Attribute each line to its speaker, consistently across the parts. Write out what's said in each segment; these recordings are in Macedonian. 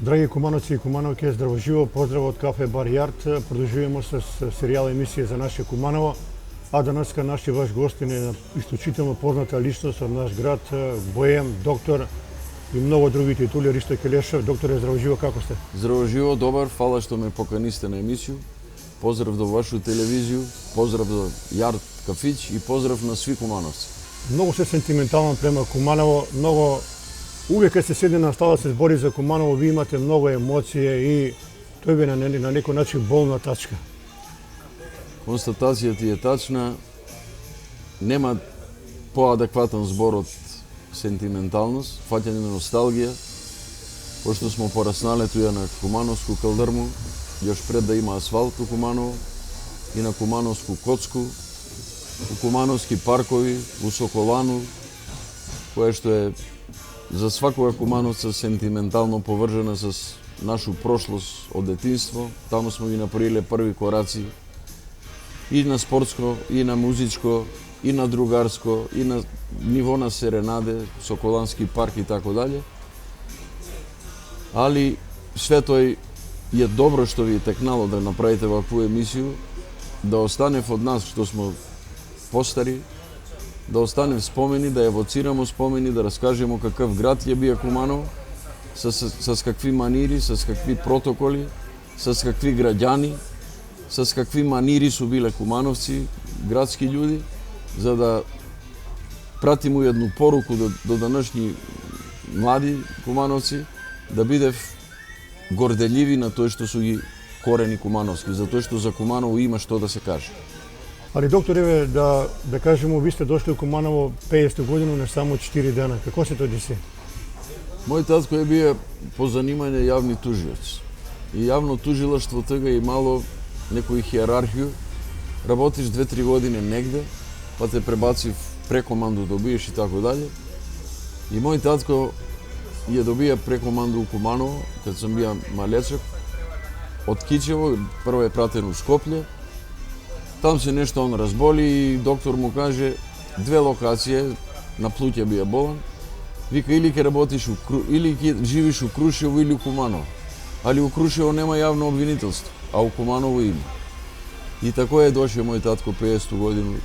Speaker 1: Драги кумановци и кумановке, здраво живо, поздрав од Кафе Бар Јард. Продолжуваме с серијал емисија за наше Куманово, а денеска наши ваш гостин е исклучително позната личност од наш град, боем, доктор и многу други титули. Ристо Келешев. Докторе, здраво живо, како сте?
Speaker 2: Здраво живо, добар, фала што ме поканисте на емисију. Поздрав до вашу телевизију, поздрав до Јард Кафич и поздрав на сви кумановци.
Speaker 1: Многу се сентиментално према Куманово, многу увек кога се седне на стала се збори за Куманово, ви имате многу емоции и тој ви на некој начин болна тачка.
Speaker 2: Констатацијата е тачна, нема поадекватен збор од сентименталност, фаќање на носталгија, пошто смо пораснале туја на Кумановску калдрму, још пред да има асфалт у Куманово, и на Кумановску коцку, у Кумановски паркови, у Соколану, кое што е за свакога кумановца сентиментално поврзана с нашу прошлост од детинство. Таму смо ги направиле први кораци и на спортско, и на музичко, и на другарско, и на ниво на серенаде, Соколански парк и така дале. Али све тој е добро што ви е текнало да направите вакву емисију, да остане од нас што смо постари, да остане спомени, да евоцирамо спомени, да раскажемо какъв град ја бија Куманово, с какви манири, с какви протоколи, с какви граѓани, с какви манири су биле кумановци, градски људи, за да пратимо едну поруку до данашни млади кумановци, да бидев горделjivi на тој што су ги корени кумановски, затоа што за Куманово има што да се каже.
Speaker 1: Али доктор, еве да кажеме, ви сте дошли у Куманово 50 годину, не само 4 дена. Како се тоа деси?
Speaker 2: Мој татко е бија по занимање јавни тужиоц. И јавно тужилаштво тега имало некој хиерархiju. Работиш 2-3 години негде, па те пребаци прекоманду добиеш и така дале. И мој татко ја добија прекоманду у Куманово, кога сам бија малечок, од Кичево, прво е пратен у Скопје. Там се нешто он разболи и доктор му каже 2 локации, на плуќе бија болен. Вика, или ќе работиш или ќе живиш у Крушево или у Куманово. Али у Крушево нема јавно обвинителство, а у Куманово има. И тако е дошел мој татко 50 годину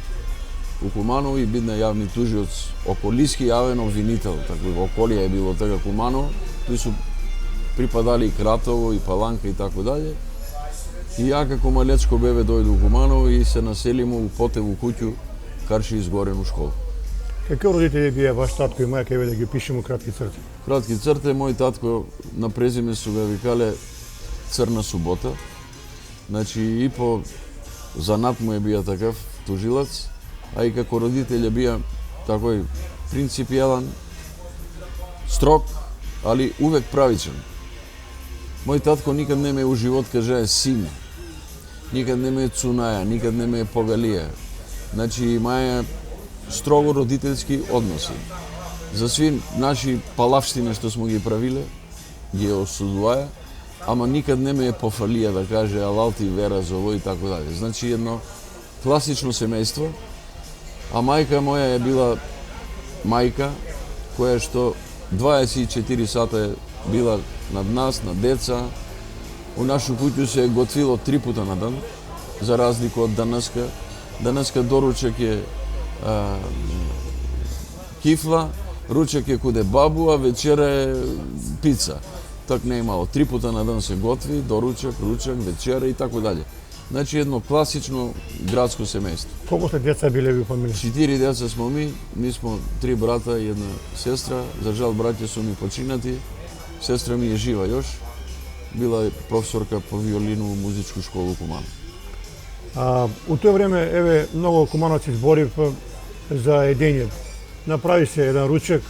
Speaker 2: у Куманово и бидна јавни тужиоц, околиски јавен обвинител, тако околија е било тега Куманово. Тој су припадали и Кратово и Паланка и така дале. И ја како малечко бебе дојде у Куманово и се населимо у Потеву куќу, карши изгорену школа.
Speaker 1: Какви родители бија ваш татко и мајка, еве да ги пишеме кратки црти?
Speaker 2: Кратки црти, мој татко на презиме су га викале Црна субота. Значи и по занат му е бија такав тужилац, а и како родители бија такој принципијален, строг, али увек правичен. Мој татко никад не ме у живот кажае сине. Никад не ме цунаја, никад не ме погалија. Значи имаја строго родителски односи. За сви наши палавштини што смо ги правиле, ги осудуваја, ама никад не ме пофалија да каже алал ти вера за ово и така дале. Значи едно класично семејство, а мајка моја е била мајка која што 24 сата е била над нас, на деца. У нашу куќу се готвило 3 пута на ден, за разлика од денеска. Денеска доручек е кифла, ручек е куде бабу, а вечера е пица. Так не имало. 3 пута на ден се готви, доручек, ручек, вечера и така дале. Значи едно класично градско семејство.
Speaker 1: Колку сте деца биле ви фамилија?
Speaker 2: 4 деца смо ми смо 3 брата и една сестра. За жал браќа су ми починати. Сестра ми е жива још. Била е професорка по виолину у музичку школу у Куманово.
Speaker 1: У тоа време, еве, многу кумановци зборив за едење. Направи се еден ручек,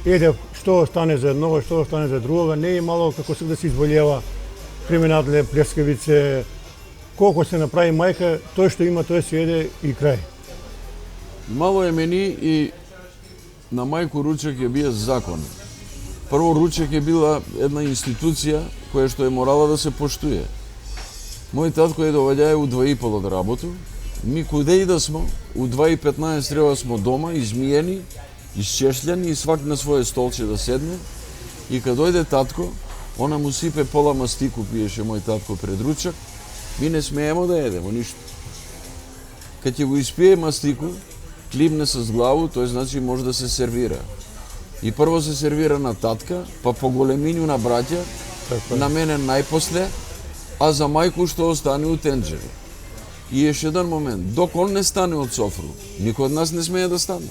Speaker 1: еде што остане за едного, што остане за другога. Не е мало како се да се изболева криминатле, плескавице. Колку се направи мајка, тој што има, тој се еде и крај.
Speaker 2: Мало е мени и на мајку ручек ја бија закон. Прво, ручек е била една институција која што е морала да се поштуе. Мој татко е доваѓаја у 2:30 од работу. Ми куде и да смо, у 2:15 треба смо дома, измиени, изчешљани и свак на своје столче да седне. И кога дојде татко, Она му сипе пола мастику, пиеше мој татко пред ручак. Ми не смеемо да едемо ништо. Кад ќе го испие мастику, климне с главу, тој значи може да се сервира. И прво се сервира на татка, па по големињу на браќа, на мене најпосле, а за мајку што остане у тенџери. И еш еден момент, док он не стане од софру, никој од нас не смее да стане.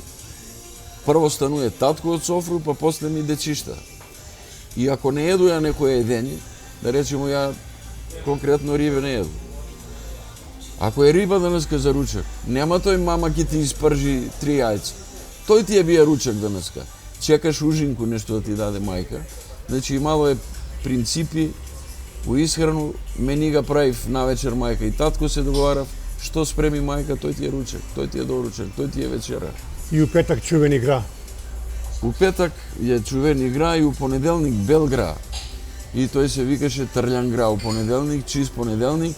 Speaker 2: Прво стануе татко од софру, па после ми дечишта. И ако не еду ја некој едење, да речемо ја конкретно рибе не еду. Ако е риба денеска за ручак, нема тој мама ќе ти испржи 3 јајца. Тој ти е бија ручак денеска. Чекаш ужинку нешто да ти даде мајка. Значи мало е принципи у исхрану, мени га правив навечер мајка и татко се договарав, што спреми мајка, тој ти е ручак, тој ти е доручак, тој ти е вечера.
Speaker 1: И у петак чувен игра.
Speaker 2: У петак е чувен игра и у понеделник бел гра. И тој се викаше трљан гра. У понеделник, чист понеделник,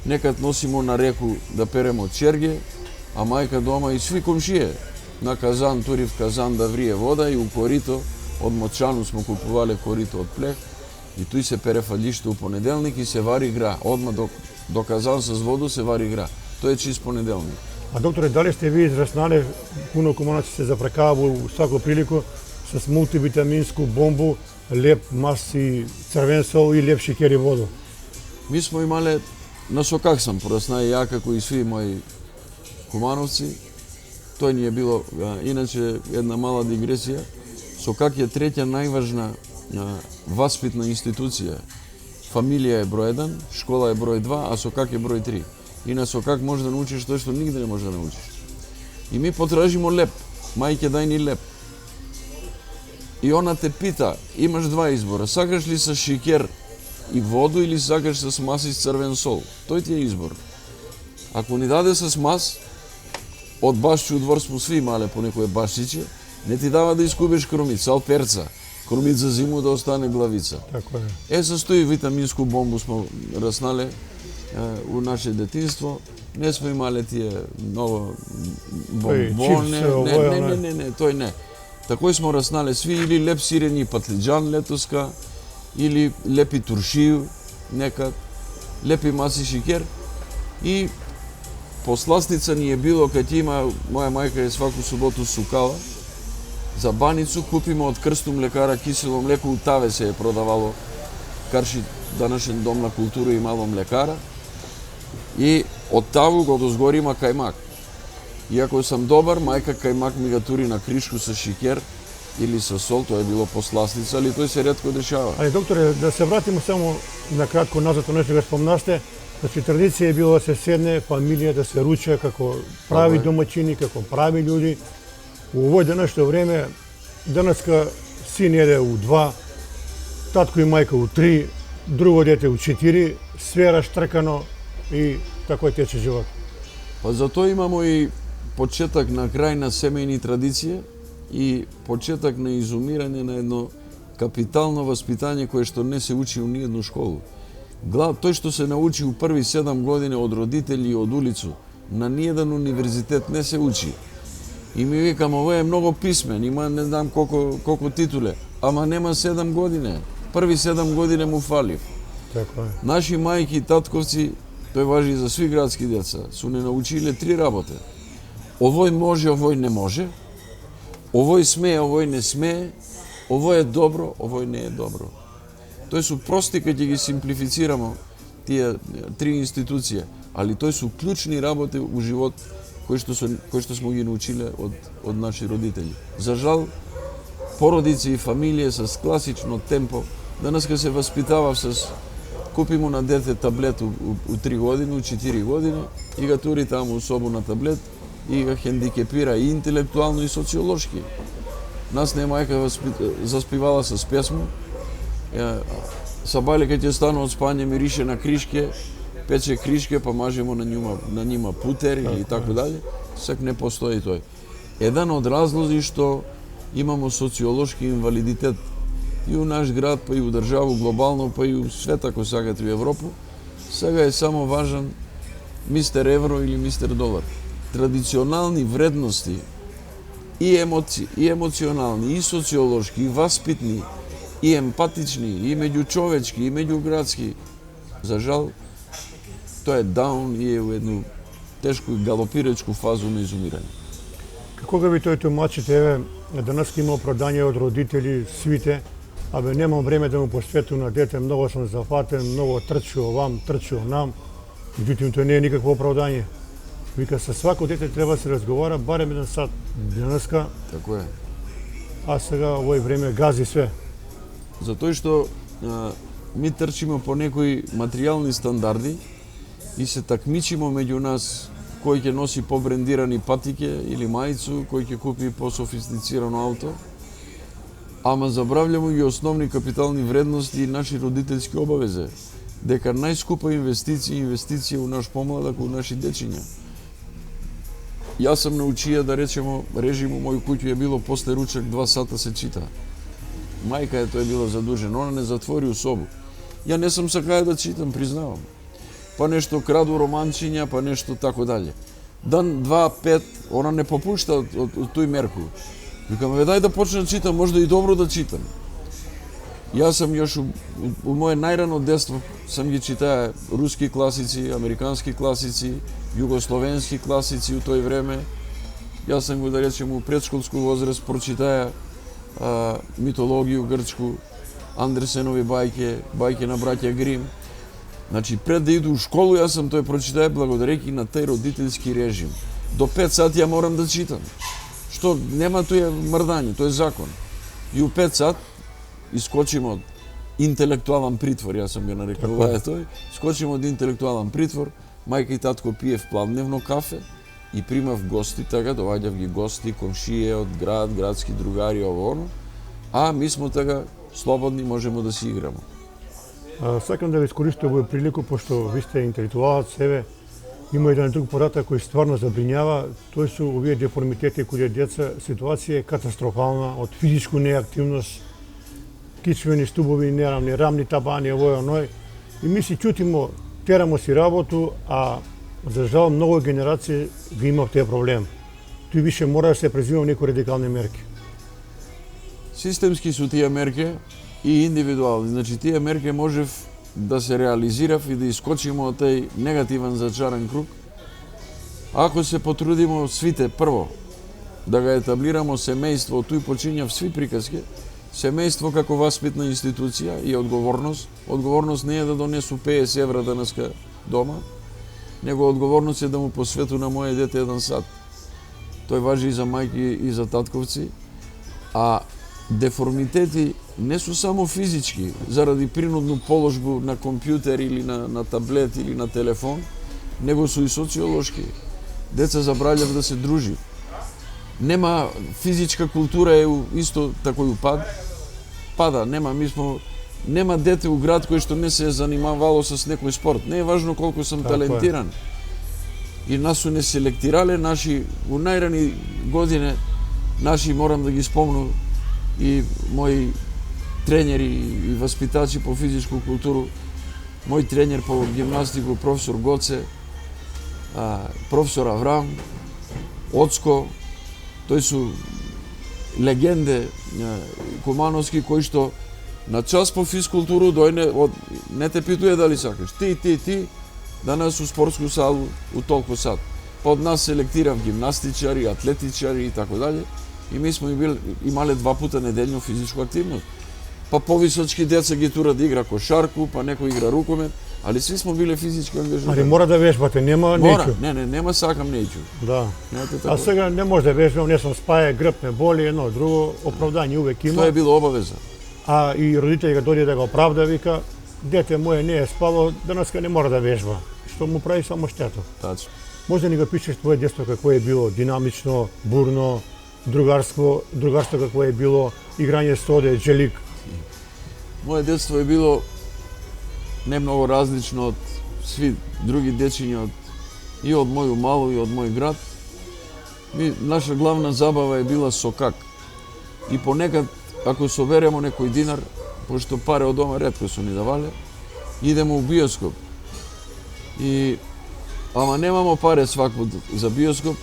Speaker 2: некад носимо на реку да перемо черге, а мајка дома и сви комшие. На казан, турив казан да врие вода и у корито, од Мочану смо купувале корито од плех, и тој се пере фаљиште у понеделник и се вари гра. Одма до казан с воду се вари гра. Тој е чист понеделник.
Speaker 1: А докторе, дали сте ви израснале, пуно куманаци се запрекава у свако прилику с мултивитаминску бомбу, леп мас и црвен сол и леп шикер и воду?
Speaker 2: Ми смо имале, на сокак сам порасна и ја како и сви мои кумановци. Тој ни е било, иначе една мала дигресија, сокак е третја најважна васпитна институција. Фамилија е број 1, школа е број 2, а сокак е број 3. И на сокак може да научиш тоа што нигде не може да научиш. И ми потражимо леп. Мајке, дај ни леп. И она те пита, имаш два избора, сакаш ли со шикер и воду или сакаш с мас и црвен сол? Тој ти е избор. Ако ни даде с мас, од башчу двор смо сви имале по некој башчиче, не ти дава да искубеш крумица, ал перца. Крумица зиму да остане главица.
Speaker 1: Така е.
Speaker 2: Состои витаминску бомбу смо раснале у наше детинство. Не сме имале тие ново бомбоне. Не, тој не. Такој смо раснале сви или леп сирени патлиџан летоска, или лепи туршију, некад, лепи маси шикер. И посласница ни е било, кај има, моја мајка е сваку суботу сукала, за баницу купиме од крсту млекара кисело млеко, у Таве се е продавало, Карши данашен дом на култура и мало млекара. И од Таву го дозгори има кајмак. И ако сам добар, мајка кајмак ми го тури на кришку со шикер или со сол, тоа е било посласница, али тој се ретко дешава.
Speaker 1: Али докторе, да се вратиме само на кратко назад, нешто го спомнаште. Значи, традиција е било да се седне фамилија, да се руча како прави домаќини, како прави људи. У овој денешно време, денеска син еде у 2, татко и мајка у 3, друго дете у 4, све раштркано и тако тече живот.
Speaker 2: Па затоа имамо и почеток на крај на семејни традиција и почеток на изумирање на едно капитално васпитање кое што не се учи у ниедну школу. Тој што се научи у први 7 години од родители и од улицу, на ниеден универзитет не се учи. И ми викам, овој е многу писмен, има не знам колку титуле, ама нема 7 години. Први 7 години му фалив.
Speaker 1: Така е.
Speaker 2: Наши мајки и татковци, тој важи и за сви градски деца, су не научиле 3 работи. Овој може, овој не може, овој смее, овој не смее, овој е добро, овој не е добро. Тој су прости кога ги симплифицирамо тие 3 институции, али тој су клучни работи у живот кои што смо ги научиле од наши родители. За жал, породици и фамилија с класично темпо, денеска се васпитавав с купи му на дете таблет у 3 години, у 4 години и га тури таму у собу на таблет и га хендикепира и интелектуално и социолошки. Нас не мајка заспивала с песмо, Сабале кај ќе стана од спање мирише на кришке, пече кришке, па мажемо на нима путер или така дали, сак не постои тој. Еден од разлози што имамо социолошки инвалидитет и у наш град, па и у државу глобално, па и у свет, ако сакате у Европу, сега е само важен мистер евро или мистер долар. Традиционални вредности и емоционални, и социолошки, и васпитни, и емпатични, и меѓучовечки, и меѓуградски. За жал, тоа е даун и е у едну тешку и галопирачку фазу на изумирање.
Speaker 1: Како ga vi тој тумачите, еве, денес има оправдање од родители, свите, абе немам време да му посветам на дете, многу сум зафатен, многу трчу овам, трчу нам. Меѓутоа тоа не е никакво оправдање. Вика, со свако дете треба да се разговара барем 1 сат денеска,
Speaker 2: Тако е.
Speaker 1: а сега овој време гази све.
Speaker 2: Затоа што ми трчиме по некои материјални стандарди и се такмичимо меѓу нас кој ќе носи побрендирани патике или мајцу, кој ќе купи пософистицирано ауто, ама забравljamo и основни капитални вредности и наши родителски обавезе, дека најскупа инвестиција у наш помладак, у наши дечиња. Јас сам научија да речемо, режим у мој куќу е било после ручек 2 сата се чита. Мајка е тоа била задужена, она не затвори у собу. Ја не сум сакаја да читам, признавам. Па нешто краду романчиња, па нешто тако дале. Дан, 2, 5, она не попушта од тој мерку. Викам, дај да почнам да читам, можда и добро да читам. Јас сам још у моје најрано детство сам ги читаја руски класици, американски класици, југословенски класици у тој време. Јас сам го да речем у предшколску возраст прочитаја митологија грчку, Андерсенови бајке на браќа Грим. Значи, пред да иду у школу, јас сам тој прочитаја благодарејќи на тај родителски режим. До 5 сати ја морам да читам. Што нема тој мрдање, тој е закон. И у 5 сат искочим од интелектуален притвор, јас сам го нарекуваа тој, искочим од интелектуален притвор, мајка и татко пиев плавневно кафе и примав гости, така доваѓав ги гости, комшије од град, градски другари, ово оно, а ми смо така слободни, можеме да си играмо.
Speaker 1: Сакам да ви искористам овој прилику, пошто ви сте интелектуалец, себе, има еден друг податак кој стварно забринјава, тој се овие деформитети кои деца, ситуација е катастрофална, од физичку неактивност, кичвени стубови, нерамни, рамни табани, овој оној. И ми си чутимо, терамо си работу, а за жал многу генерации ги има тие проблем. Тој више мора да се презима некои радикални мерки.
Speaker 2: Системски су тие мерки и индивидуални. Значи, тие мерки можев да се реализирав и да искочиме од тај негативен зачаран круг. Ако се потрудимо свите, прво, да ga етаблирамо семејство, туј почињав сви приказки, семејство како васпитна институција и одговорност. Одговорност не е да донесу 50 евра денеска дома, него одговорност е да му посвету на моје дете 1 сат. Тој важи и за мајки и за татковци, а деформитети не су само физички, заради принудну положбу на компјутер или на таблет или на телефон, него су и социолошки. Деца забравljав да се дружи. Нема физичка култура е исто такој упад. Пада, нема дете у град кој што не се занимавало с некој спорт. Не е важно колку сум талентиран. И нас су не селектирале наши у најрани години, наши морам да ги спомнам и мои тренери и васпитачи по физичку културу, мој тренер по гимнастику професор Гоце, професор Аврам, Оцко, тој су легенде кумановски кои што на час по физкултуру дојне од не те питуе дали сакаш. Ти данас у спортску салу у толку сат. Па од нас селектирав гимнастичари, атлетичари и така дале. И ми сме имале 2 пута неделно физичку активност. Па повисочки деца ги тура да игра кошарку, па некој игра рукомет, али сви сме биле физички ангажирани.
Speaker 1: Али мора да вежбате, нема неќу.
Speaker 2: Нема сакам неќу.
Speaker 1: Да. А сега не може да вежбам, не сум спаја, грб ме боли, едно друго, оправдање увек има.
Speaker 2: Тоа е било обавеза.
Speaker 1: А и родители ga дојде да го оправда, вика, дете моје не е спало, денеска не мора да вежба, што му прави само штета.
Speaker 2: Тачно.
Speaker 1: Може да ни го пишеш твое детство какво е било, динамично, бурно, другарство какво е било, играње соде, джелик.
Speaker 2: Моје детство е било не многу различно од сви други дечиња и од моју малу и од мој град. Наша главна забава е била сокак. И понекад, ако соберемо некој динар, пошто пари од дома ретко су ни давале, идемо у биоскоп. Ама немамо пари свакпут за биоскоп,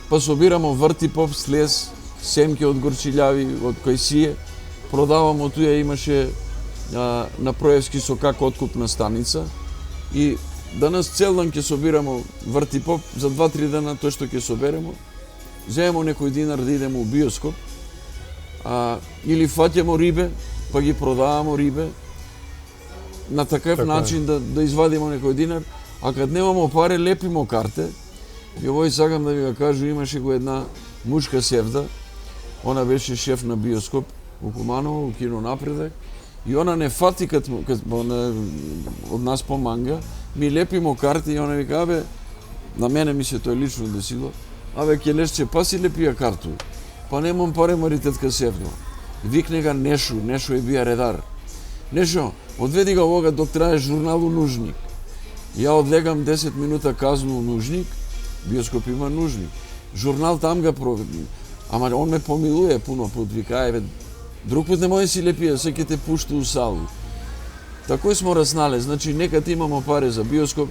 Speaker 2: па собирамо вртипов, слез, семки од горчилјави, од кајсие продавам од туја, имаше на Проевски со како откупна станица и данас цел ден ќе собирамо вртипоп, за 2-3 дена тој што ќе соберемо, земемо некој динар да идеме у биоскоп, или фаќамо рибе, па ги продавамо рибе, на такав начин да извадимо некој динар, а кад немамо пари, лепимо карте. И овој сакам да ви го кажу, имаше го една мушка севда, она беше шеф на биоскоп у Куманово, у Кино Напредак, и она не фати кад од нас поманга, ми лепимо карти и она вика, абе, на мене ми се тој лично десило, абе, ќе лесче, па си лепија карту, па немам пари, мари тетка севда. Викне га Нешо е бија редар. Нешо, одведи ga овога док трае журнал у Нужник. Ја одлегам 10 минута казну у Нужник, биоскоп има Нужник. Журнал там га проведни. Ама он ме помилуе пуно пут, вика, еве, друг пут не може си лепија, се ќе те пушти у салу. Такој смо разнале, значи некад имамо пари за биоскоп,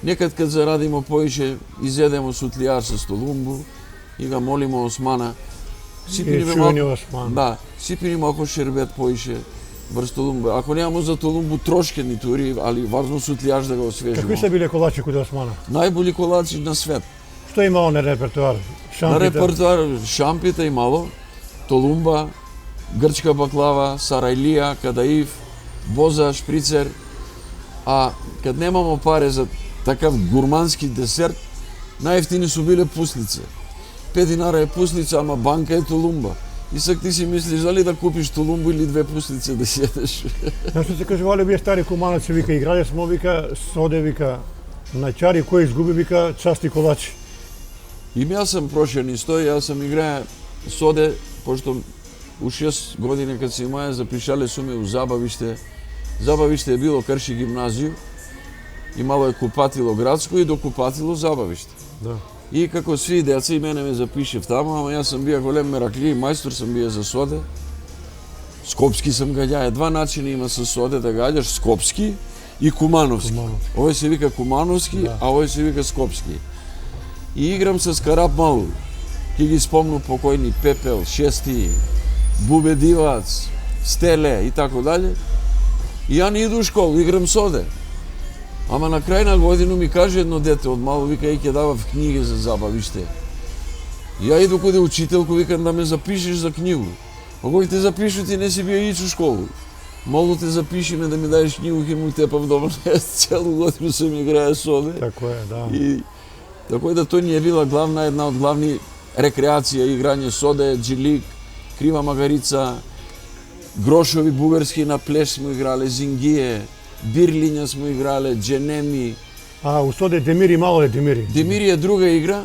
Speaker 2: некад кад зарадимо поише, изедемо сутлијар со Толумбу и га молимо Османа. Да, сипини малку шербет поише врз Толумбу. Ако немамо за Толумбу трошке ни тури, али важно сутлијаш да го освежимо.
Speaker 1: Какви се биле колачи кod Османа?
Speaker 2: Најболи колачи на свет.
Speaker 1: Што имало на репертуар?
Speaker 2: На репертуар шампита имало, Толумба, грчка баклава, сарајлија, кадаив, боза, шприцер. А кад немамо паре за такав гурмански десерт, најефтини су биле пуслице. 5 динара е пуслица, ама банка е Толумба. И сак ти си мислиш дали да купиш Толумбу или 2 пуслице да седеш.
Speaker 1: Што се кажувале бие стари кумановци, вика, играле смо, вика, соде, вика, на чари, кој изгуби, вика, части колачи.
Speaker 2: И јас сам прошен исто, јас сам играе соде, пошто у 6 години кад си имаја запишале су ме у Забавиште. Забавиште е било Крши гимназију, имало е купатило градско и до купатило Забавиште.
Speaker 1: Да.
Speaker 2: И како сви деца и мене ме запишев таму, ама јас сам бија голем мераклија, мајстор сам бија за соде. Скопски сам гаѓаја, 2 начини има со соде да гаѓаш, скопски и кумановски. Овој се вика кумановски, да, а овој се вика скопски. И играм с Карап Малу. Ке ги спомну покојни Пепел, Шести, Бубе Дивац, Стеле и тако дале. И ја не иду у школу, играм соде. Ама на крај на годину ми каже едно дете од мало, вика, ќе дава в книги за Забавиште. И ја иду коде учителку, викам да ме запишеш за книгу. Ако те запишу, ти не си бија ич у школу. Молу те запишиме да ми даеш книгу, ќе му тепав дома. Целу годину се ми играе соде.
Speaker 1: Тако е, да.
Speaker 2: И тако да тој ни е била една од главни рекреација, играње соде, джилик, крива магарица, грошови бугарски на плеш смо играле, зингие, бирлиња смо играле, дженеми.
Speaker 1: А у соде Демири мало е Демири?
Speaker 2: Демири е друга игра.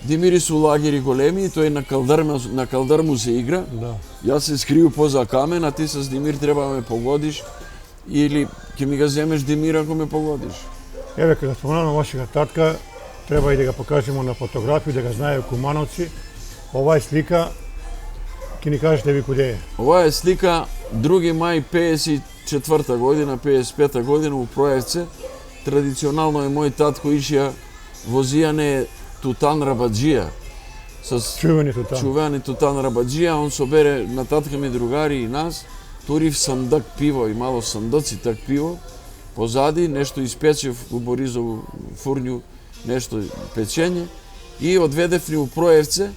Speaker 2: Демири су лагери големи, тој на калдарму се игра.
Speaker 1: Да.
Speaker 2: Јас се скрiju поза камен, а ти с Демир треба да ме погодиш или ќе ми ga земеш Демир ако ме погодиш.
Speaker 1: Еве, кога спомнавам вашата татка, треба и да го покажемо на фотографија, да го знаеме кумановци. Ова е слика, ќе ни кажете ви куде е.
Speaker 2: Ова е слика 2 мај 54 година, 55 година у Проевце. Традиционално е мој татко ишија возијане Тутан Рабаджија. Чувени Тутан Рабаджија, он собере на татка ми другари и нас, турив сандак пиво и мало сандоци так пиво, позади нешто испечев у Боризову фурњу, нешто печење и одведев ни у Проевце.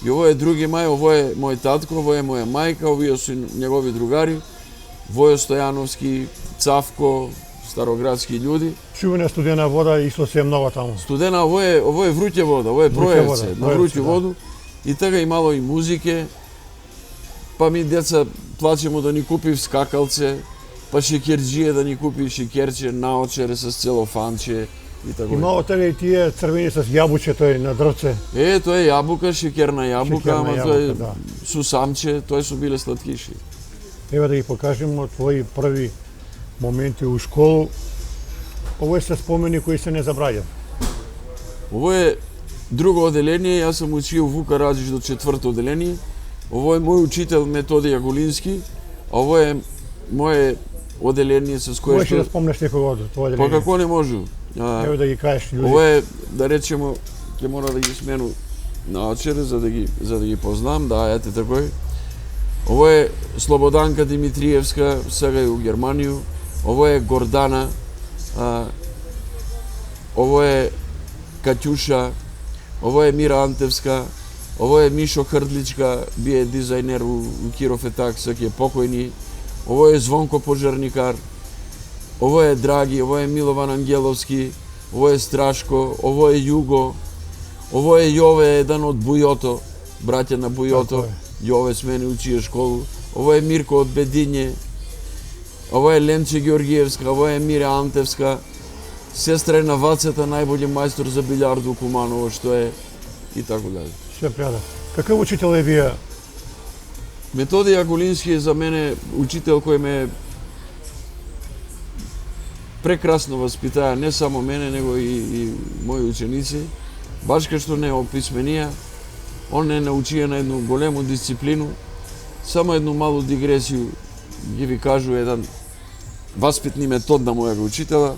Speaker 2: И ово е 2 мај, ово е мој татко, ово е моја мајка, овие су негови другари, Војо Стојановски, Цавко, староградски људи.
Speaker 1: Чувена студена вода, ишло се многу таму.
Speaker 2: Студена, ово е вруќе вода, ово е Проевце, на вруќу воду. И така имало и музике, па ми деца плачемо да ни купив скакалце, па шекерџие да ни купи шекерче, наочере с целофанче и така.
Speaker 1: Имало така и тие црвени с јабуче тој на дрвце.
Speaker 2: Тоа е јабука, шекерна јабука, ама тоа е
Speaker 1: да.
Speaker 2: сусамче, тоа су биле сладкиши.
Speaker 1: Ева да ги покажемо твои први моменти у школу. Ово се спомени кои се не забраѓат.
Speaker 2: Ово е друго оделение, јас сам учио Вука Раджиш до 4-то оделение. Ово е мој учител Методија Гулински, а ово е моје оделение с кое
Speaker 1: што... Можеш да спомнеш некого од тоа оделение?
Speaker 2: Па како не можу?
Speaker 1: Ево да ги кажеш луѓе.
Speaker 2: Ово е, да речемо, ќе мора да ги смену наочере за да ги познам, да, ете такој. Ово е Слободанка Димитриевска, сега е у Германiju. Ово е Гордана, ово е Катюша, ово е Мира Антевска, ово е Мишо Хрдличка, бие дизајнер у Киров Етак, сак е покојни. Ово е Звонко Пожарникар, ово е Драги, ово е Милован Ангеловски, ово е Страшко, ово е Југо, ово е Јове, еден од Бујото, браќа на Бујото. Јове с мене учије школу. Ово е Мирко од Бедиње, ово е Ленче Георгиевска, ово е Мира Антевска, сестра е на Вацета, најбољи мајстор за билјард у Куманово, што е и така дали.
Speaker 1: Все пријатно. Какъв учител е вие?
Speaker 2: Методија Голински е за мене учител кој ме прекрасно воспитаа, не само мене, него и мои ученици. Баш кај што не описменија, он не научија на едну голему дисциплину. Само едну малу дигресију ги ви кажу еден васпитни метод на мојага учитела.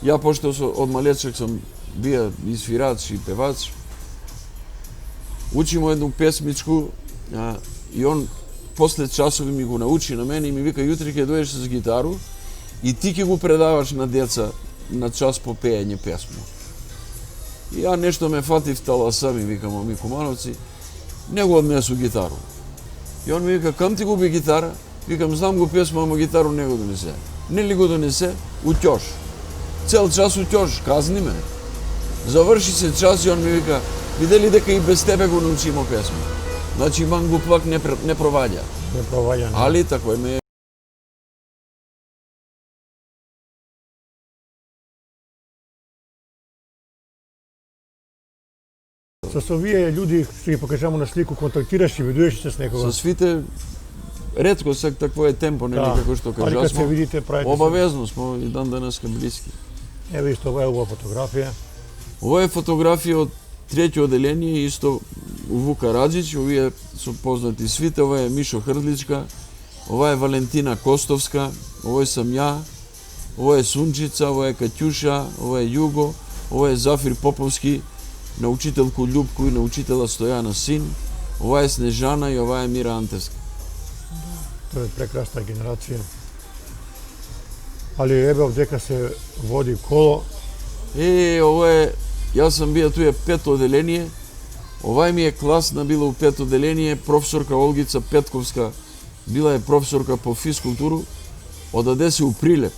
Speaker 2: Ја пошто од малечок сам бија и свирач и певач, учимо едну песмичку и он после часови ми го научи на мене и ми вика јутре ќе дојдеш с гитару и ти ќе го предаваш на деца на час по пеење песма. И ја нешто ме фати в таласа, ми викам, ми Кумановци, не го однесу гитару. И он ми вика, кам ти губи гитара? Викам, знам го песма, ама гитару не го донесе. Не ли го донесе? Утјош. Цел час утјош, казни ме. Заврши се час и он ми вика, видели дека и без тебе го научимо песма. Значи имам го плак не проваѓа.
Speaker 1: Не проваѓа.
Speaker 2: Али тако е ме.
Speaker 1: Со овие луѓе што ги покажамо на слику, контактираш и видуваш се с некого?
Speaker 2: Со свите ретко сак такво е темпо, нели како што
Speaker 1: Али кога се
Speaker 2: кажа.
Speaker 1: видите, правите
Speaker 2: Обавезно смо и дан денеска блиски.
Speaker 1: Еве исто ова е убава фотографија.
Speaker 2: Ова е фотографија од трети оделение, исто у Вука Раджич, овие со познати свите, ова е Мишо Хрдличка, ова е Валентина Костовска, ова сам ја, ова е Сунчица, ова е Катјуша, ова е Југо, ова е Зафир Поповски, на учителку Љупко и на учитела Стојана син, ова е Снежана и ова е Мира Антевска.
Speaker 1: Тоа е прекрасна генерација. Али еве овдека се води коло.
Speaker 2: Ова е, јас сам бија туја пето оделение, овај ми е класна била у пето оделение, професорка Олгица Петковска, била е професорка по физкултуру, одаде се у Прилеп.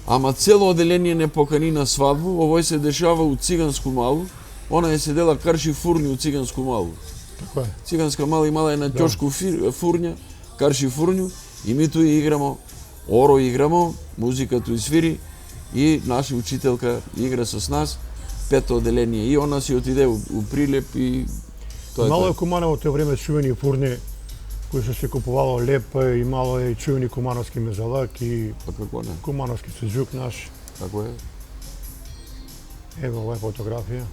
Speaker 2: Ама цело оделение не покани на свадбу, овој се дешава у Циганску малу, она е седела карши фурни у Циганску малу.
Speaker 1: Така е.
Speaker 2: Циганска мала имала една ќошку фурња, карши фурњу, и ми туј играмо, оро играмо, музика туј свири, и наша учителка игра с нас, пето оделение, и она си отиде у Прилеп и тоа е
Speaker 1: Мало
Speaker 2: тоа.
Speaker 1: е Куманово тој време чувени фурни кои што се купувало леп, и мало е чувени кумановски мезалак и
Speaker 2: Па како не,
Speaker 1: кумановски суџук наш.
Speaker 2: како е.
Speaker 1: Еве ова е фотографија.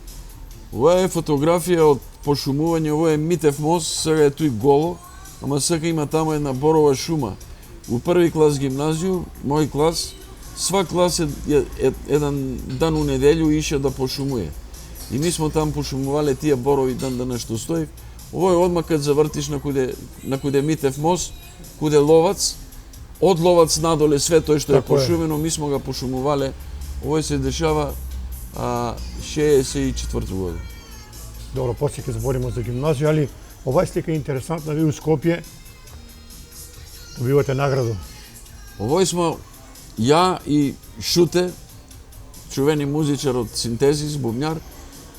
Speaker 2: Ова е фотографија од пошумување, ова е Митев мост, сега е туј голо, ама сега има таму една борова шума. У први клас гимназију, мој клас, свак клас е еден дан у неделју ише да пошумуе. И ми смо таму пошумувале тие борови дан денес што стои. Ово е одма кад завртиш на куде Митев мост, куде Ловац, од Ловац надоле све тој што е
Speaker 1: Така е.
Speaker 2: пошумено, ми смо га пошумувале. Овој се дешава 64 година.
Speaker 1: Добро, после ќе збориме за гимназија, али оваа слика е интересантна, ви у Скопје добивате награду.
Speaker 2: Овој смо ја и Шуте, чувени музичар од Синтезис, бубњар,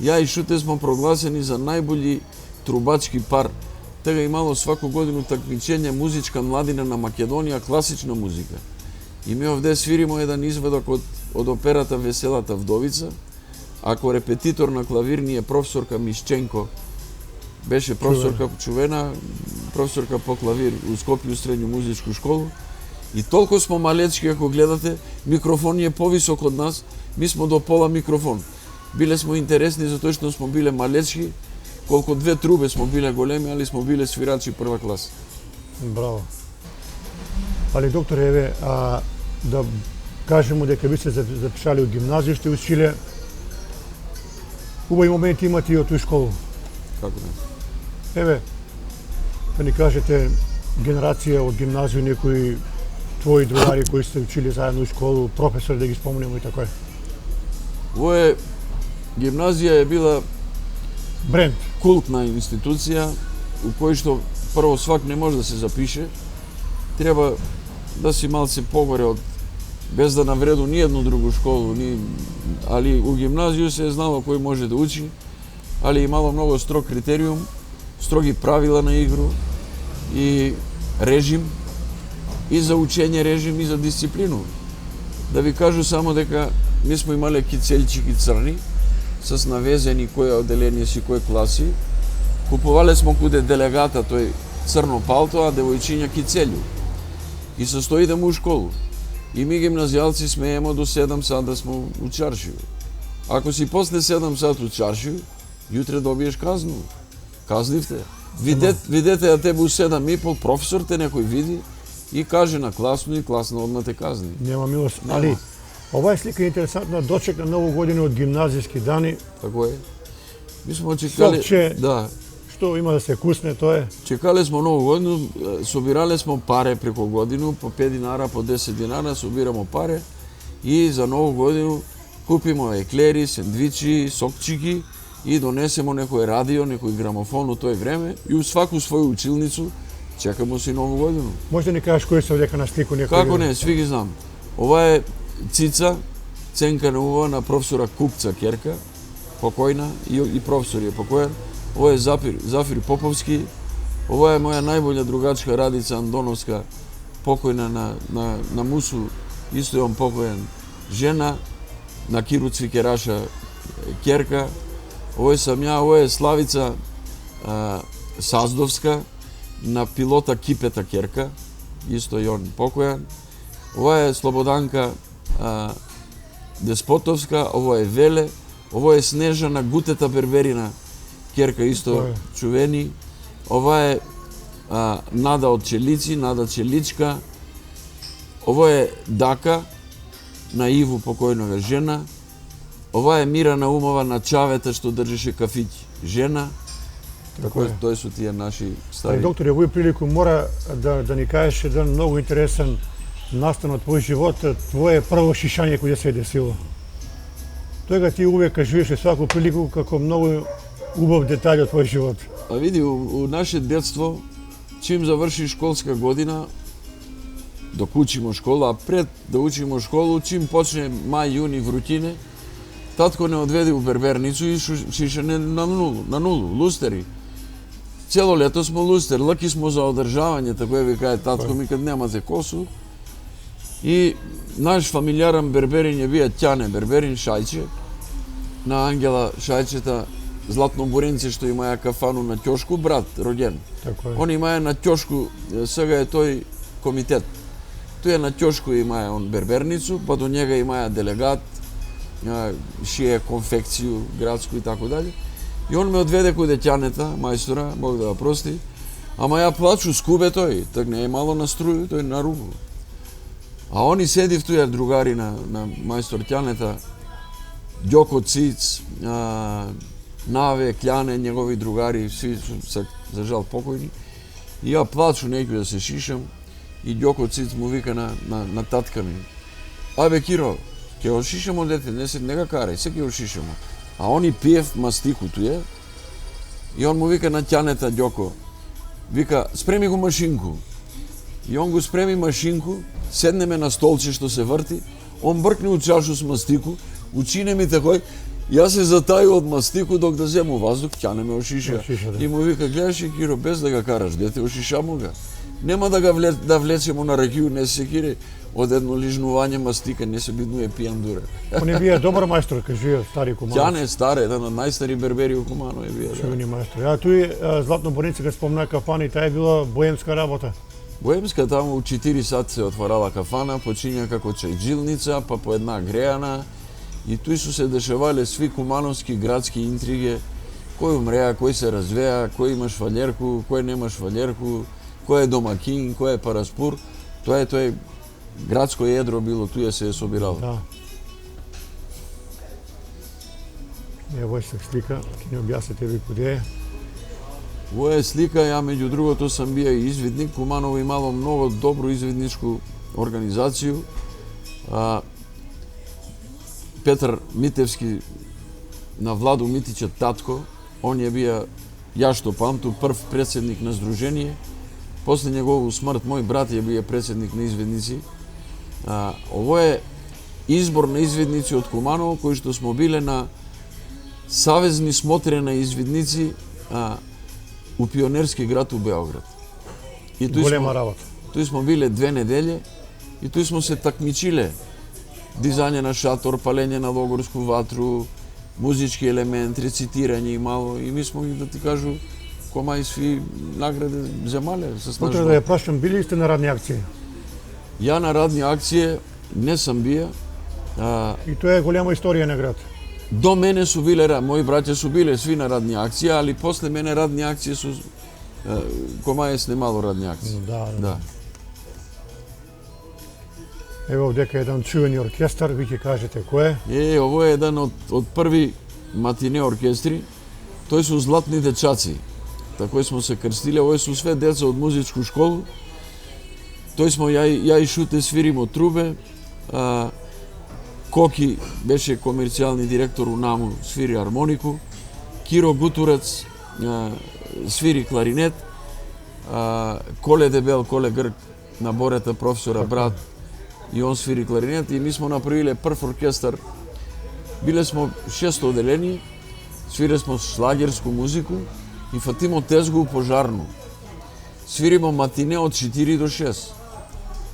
Speaker 2: ја и Шуте смо прогласени за најбољи трубачки пар. Тега имало сваку годину такмичење музичка младина на Македонија, класична музика. И ми овде свиримо еден изведок од операта Веселата вдовица, ако репетитор на клавир ни е професорка Мишченко, беше професорка чувена, професорка по клавир у Скопје средњу музичку школу. И толку смо малечки, ако гледате, микрофон е повисок од нас, ми смо до пола микрофон. Биле смо интересни затоа што смо биле малечки, колку две трубе смо биле големи, али смо биле свирачи прва класа.
Speaker 1: Браво. Али доктор, еве, да кажемо дека ви се запишали у гимназија, што училе, убави моменти имате и од тој школу.
Speaker 2: Како не?
Speaker 1: Еве, да ни кажете генерација од гимназија, некои твои другари кои сте учили заедно у школу, професори да ги спомнеме и така.
Speaker 2: Овој гимназија е била
Speaker 1: Бренд.
Speaker 2: култна институција у кој што прво свак не може да се запише, треба да си малце погоре од без да навреду ни едну другу школу, али у гимназију се е знало кој може да учи, али имало многу строг критериум, строги правила на игру и режим, и за учење режим, и за дисциплину. Да ви кажу само дека ми смо имале кицелчики црни, с навезени кој одделение си, кој класи. Купувале смо куде делегата тој црно палто, а девојчиња кицелју. И се стои да му у школу. И ми гимназијалци смеемо до 7 сат да смо у чаршију. Ако си после 7 сат у чаршију, јутре добиеш казну. Казнивте. Видете ја тебе у 7:30, професор те некој види и каже на класно и класна одма те казни.
Speaker 1: Нема милост. Али, оваа слика е интересантна, дочек на ново година од гимназиски дани.
Speaker 2: Тако е. Mi smo čekali,
Speaker 1: Сопче,
Speaker 2: da,
Speaker 1: што има да се кусне, тоа е.
Speaker 2: čekali smo novu godinu, собирали smo pare preko godinu, po 5 dinara, po 10 dinara, собирamo pare i za novu godinu kupimo eklери, сендвичи, сокчики и донесемо некој радио, некој грамофон у тој време и у сваку своју училницу чекамо си нову годину.
Speaker 1: Може да ни кажеш кој се овдека на слику некој?
Speaker 2: Како не, сви ги знам. Ова е Цица, Ценка Неува на професора Купца Керка, покојна, и професор е покојен. Ова е Зафир Поповски. Ова е моја најболја другачка Радица Андоновска, покојна на Мусу, исто е он покојен. Жена на Киру Цвикераша Керка. Ова сам ја, ова е Славица Саздовска на пилота Кипета Керка, исто и он покојан. Ова е Слободанка Деспотовска, ова е Веле, ова е Снежана Гутета Берберина Керка, исто чувени. Ова е Нада од Челици, Нада Челичка. Ова е Дака на Иву покојнога жена. Ова е Мира Наумова на Чавета што држеше кафиќи, жена. Така тој су тие наши стари.
Speaker 1: Докторе, овој прилику мора да ни кажеш еден многу интересен настан од твој живот, твое прво шишање кој се е десило. Тоега ти увек кажуваше сваку прилику како многу убав детаљ од твој живот.
Speaker 2: А види, у наше детство, чим заврши школска година, док учимо школа, а пред да учимо школу, чим почне мај, јуни, врутине, татко не одведе у берберницу и шишане на нулу, лустери. Цело лето смо лустер, лаки смо за одржавање, тако ви каже татко ми кад немате косу. И наш фамилиарен берберин е бија Ќане Берберин Шајче, на Ангела Шајчета, Златно Буренце што имаја кафану на Ќошку, брат, роѓен. Он имаја на Ќошку, сега е тој комитет. Тој на Ќошку имаја он берберницу, па до njega имаја делегат, шие конфекцију градску и така дали. И он ме одведе каде Ќанета, мајстора, Бог да го прости. Ама ја плачу скубе тој, так не е мало на струју, тој на рубу. А они седив туја другари на мајстор Ќанета, Ѓоко Циц, Наве, Кљане, негови другари, сви се за жал покојни. И ја плачу некој да се шишам и Ѓоко Циц му вика на татка ми: "Абе Киро, ќе го шишамо дете, не га карај, се ќе го шишамо." А они пиев мастику туја и он му вика на Ќанета Ѓоко, вика: "Спреми го машинку." И он го спреми машинку, седнеме на столче што се врти, он бркне у чашу с мастику, учине ми такој, јас се затају од мастику док да зему ваздух, Ќане ме ошиша. И му вика: "Гледаш Киро, без да га караш дете, ошишамо га. Нема да да влечемо на ракију, не се кире, од едно лижнување мастика, не се биднуе пијан дуре."
Speaker 1: Он е бија добар мајстор, кажи, стари Кумано.
Speaker 2: Ќане е стар, еден од најстари бербери у Кумано е бија.
Speaker 1: Чувени мајстор. А тој Златно Борница кога спомна кафани, таа е била боемска работа.
Speaker 2: Боемска таму у 4 сат се отварала кафана, почиња како чајджилница, па по една грејана. И туј су се дешавале сви кумановски градски интриги, кој умреа, кој се развеа, кој имаш фалерку, кој немаш фалерку, кој е домакин, кој е параспур. Тоа е тој градско једро било, туја се е собирало.
Speaker 1: Да. Ево се слика, ќе ни објасните ви куде е.
Speaker 2: Во е слика, ја меѓу другото сам бија и извидник, Куманово имало многу добро извидничку организацију. Петар Митевски на Владо Митича татко, он ја бија, ја што памту, прв председник на здружение. После негову смрт, мој брат ја бија председник на извидници. Ово е избор на извидници од Куманово, кои што смо биле на савезни смотре на извидници у пионерски град у Београд. И
Speaker 1: Голема работа.
Speaker 2: Тој смо биле 2 неделји и тој смо се такмичиле. Дизање на шатор, палење на логорску ватру, музички елемент, рецитирање и мало. И ми смо ги, да ти кажу, кома и сви награде земале со
Speaker 1: Потре
Speaker 2: снажба.
Speaker 1: да ја прашам, били сте на радни акции?
Speaker 2: Ја на радни акции не сам бија.
Speaker 1: И тоа е голема историја на град.
Speaker 2: До мене су биле, мои браќа су биле сви на радни акции, али после мене радни акции су кома е снимало радни акции.
Speaker 1: Да. Ево овдека еден чувени оркестар, ви ќе кажете кој е?
Speaker 2: Ово е еден од први матине оркестри. Тој су Златни дечаци. Тако смо се крстиле, ово су све деца од музичку школу. Тој смо ја и Шуте свиримо трубе. Коки беше комерцијални директор у НАМУ, свири армонику. Киро Гутурец свири кларинет. Коле Дебел, Коле Грк на Борета, професора брат, и он свири кларинет. И ми смо направиле прв оркестар. Биле смо 6 оделени, свире смо шлагерску музику и фатимо тезгу пожарну. Свиримо матине од 4 до 6.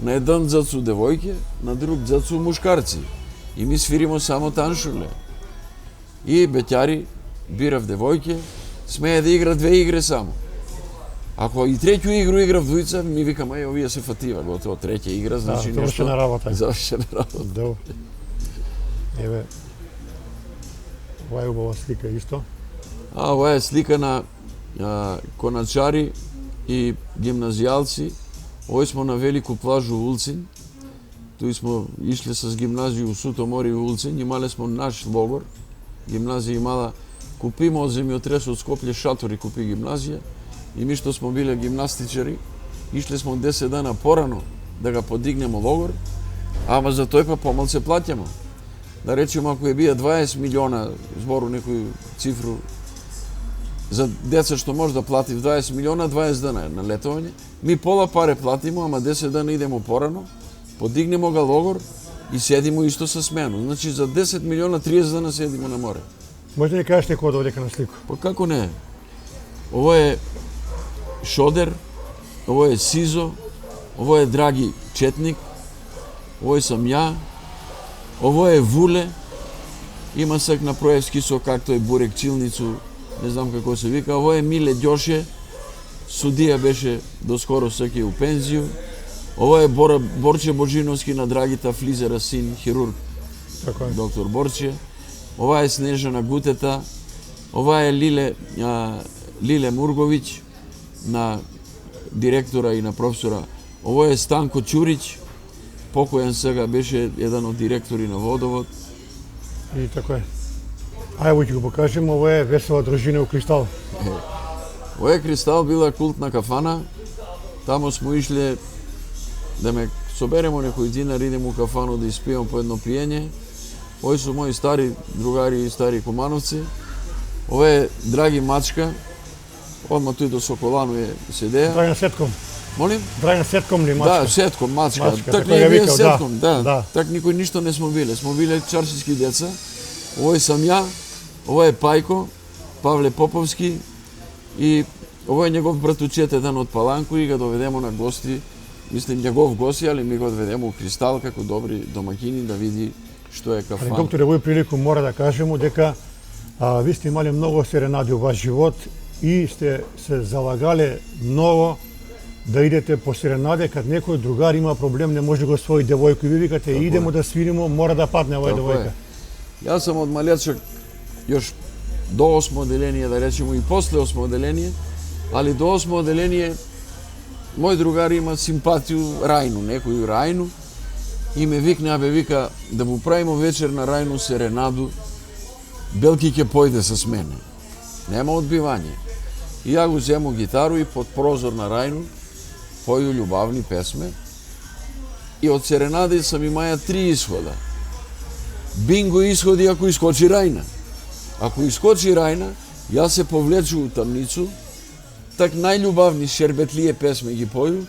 Speaker 2: На еден дзацу девојке, на друг дзацу мушкарци. И ми свиримо само таншуле. И беќари бирав девојке, смее да игра 2 игри само. Ако и треќу игру играв двојца, ми викам, овие се фатива, готово, треќа игра, значи нешто...
Speaker 1: завршена работа.
Speaker 2: Завршена работа.
Speaker 1: Добро. Еве, ова е убава слика исто.
Speaker 2: Ова е слика на коначари и гимназијалци. Овој смо на Велику плажу Улцин. Тој смо ишле с гимназија у Суто море Улцин. Имале смо наш логор. Гимназија имала, купимо од земјотрес од Скопје шатори, купи гимназија. И ми што смо биле гимнастичари, ишле смо 10 дана порано да го подигнемо логор, ама за тој па помалце плаќамо. Да речеме, ако е бија 20 милиона, збору некој цифру, за деца што може да плати 20 милиона, 20 дана на летовање, ми пола паре платимо, ама 10 дана идемо порано, подигнемо га логор и седимо исто со смено. Значи за 10 милиона 30 дана седимо на море.
Speaker 1: Може да ни кажеш некој од овдека на слику?
Speaker 2: Па како не? Ово е Шодер, ово е Сизо, ово е Драги Четник, ово сам ја, ово е Вуле, има сак на Проевски со както е Бурек Чилницу, не знам како се вика, ово е Миле Ѓоше, судија беше доскоро саќе у пензију, ово е Борче Божиновски на Драгита Флизера син, хирург,
Speaker 1: Така е.
Speaker 2: доктор Борче, ова е Снежана Гутета, ова е Лиле Мурговиќ, на директора и на професора. Ово е Станко Ќурич, покојан сега, беше еден од директори на Водовод.
Speaker 1: И така е. Ајде ќе го покажеме, ова е весела дружина у Кристал.
Speaker 2: Ова е Кристал, била култна кафана. Тамо смо ишле да ме соберемо некој динар, идемо у кафану да испијам по едно пиење. Ови су мои стари другари и стари кумановци. Ова е Драги Мачка, одма тој до Соколану е седеја.
Speaker 1: Драјан Сетком.
Speaker 2: Молим?
Speaker 1: Драјан Сетком ли Мачка?
Speaker 2: Да, Сетком, Мачка.
Speaker 1: Мачка,
Speaker 2: Так
Speaker 1: така
Speaker 2: не
Speaker 1: ја
Speaker 2: бија
Speaker 1: викал,
Speaker 2: Сетком,
Speaker 1: да.
Speaker 2: да. Так никој ништо не смо биле. Смо биле чарчиски деца. Овој сам ја, ова е Пајко, Павле Поповски и овој е негов братучет, еден од Паланко, и го доведемо на гости. Мислим негов гости, али ми го доведемо у Кристал како добри домакини да види што е кафан.
Speaker 1: Али докторе, овој прилику мора да кажемо дека ви сте имале многу серенади у ваш живот и сте се залагале многу да идете по серенаде кад некој другар има проблем, не може да го свои девојку и ви викате идемо да свиримо, мора да падне оваа девојка.
Speaker 2: Јас сам од малечак још до 8 оделение, да речеме и после 8 оделение, али до 8 оделение мој другар има симпатију Рајну, некој Рајну, и ме викна, вика, да му правимо вечер на Рајну серенаду, Белки ќе појде с мене. Нема одбивање. И ја го зему гитару и под прозор на Рајну поју љубавни песме. И од серенади сам имаја 3 исхода. Бинго исходи ако искочи Рајна. Ако искочи Рајна, ја се повлечу у тамницу, так најљубавни шербетлие песме ги поју,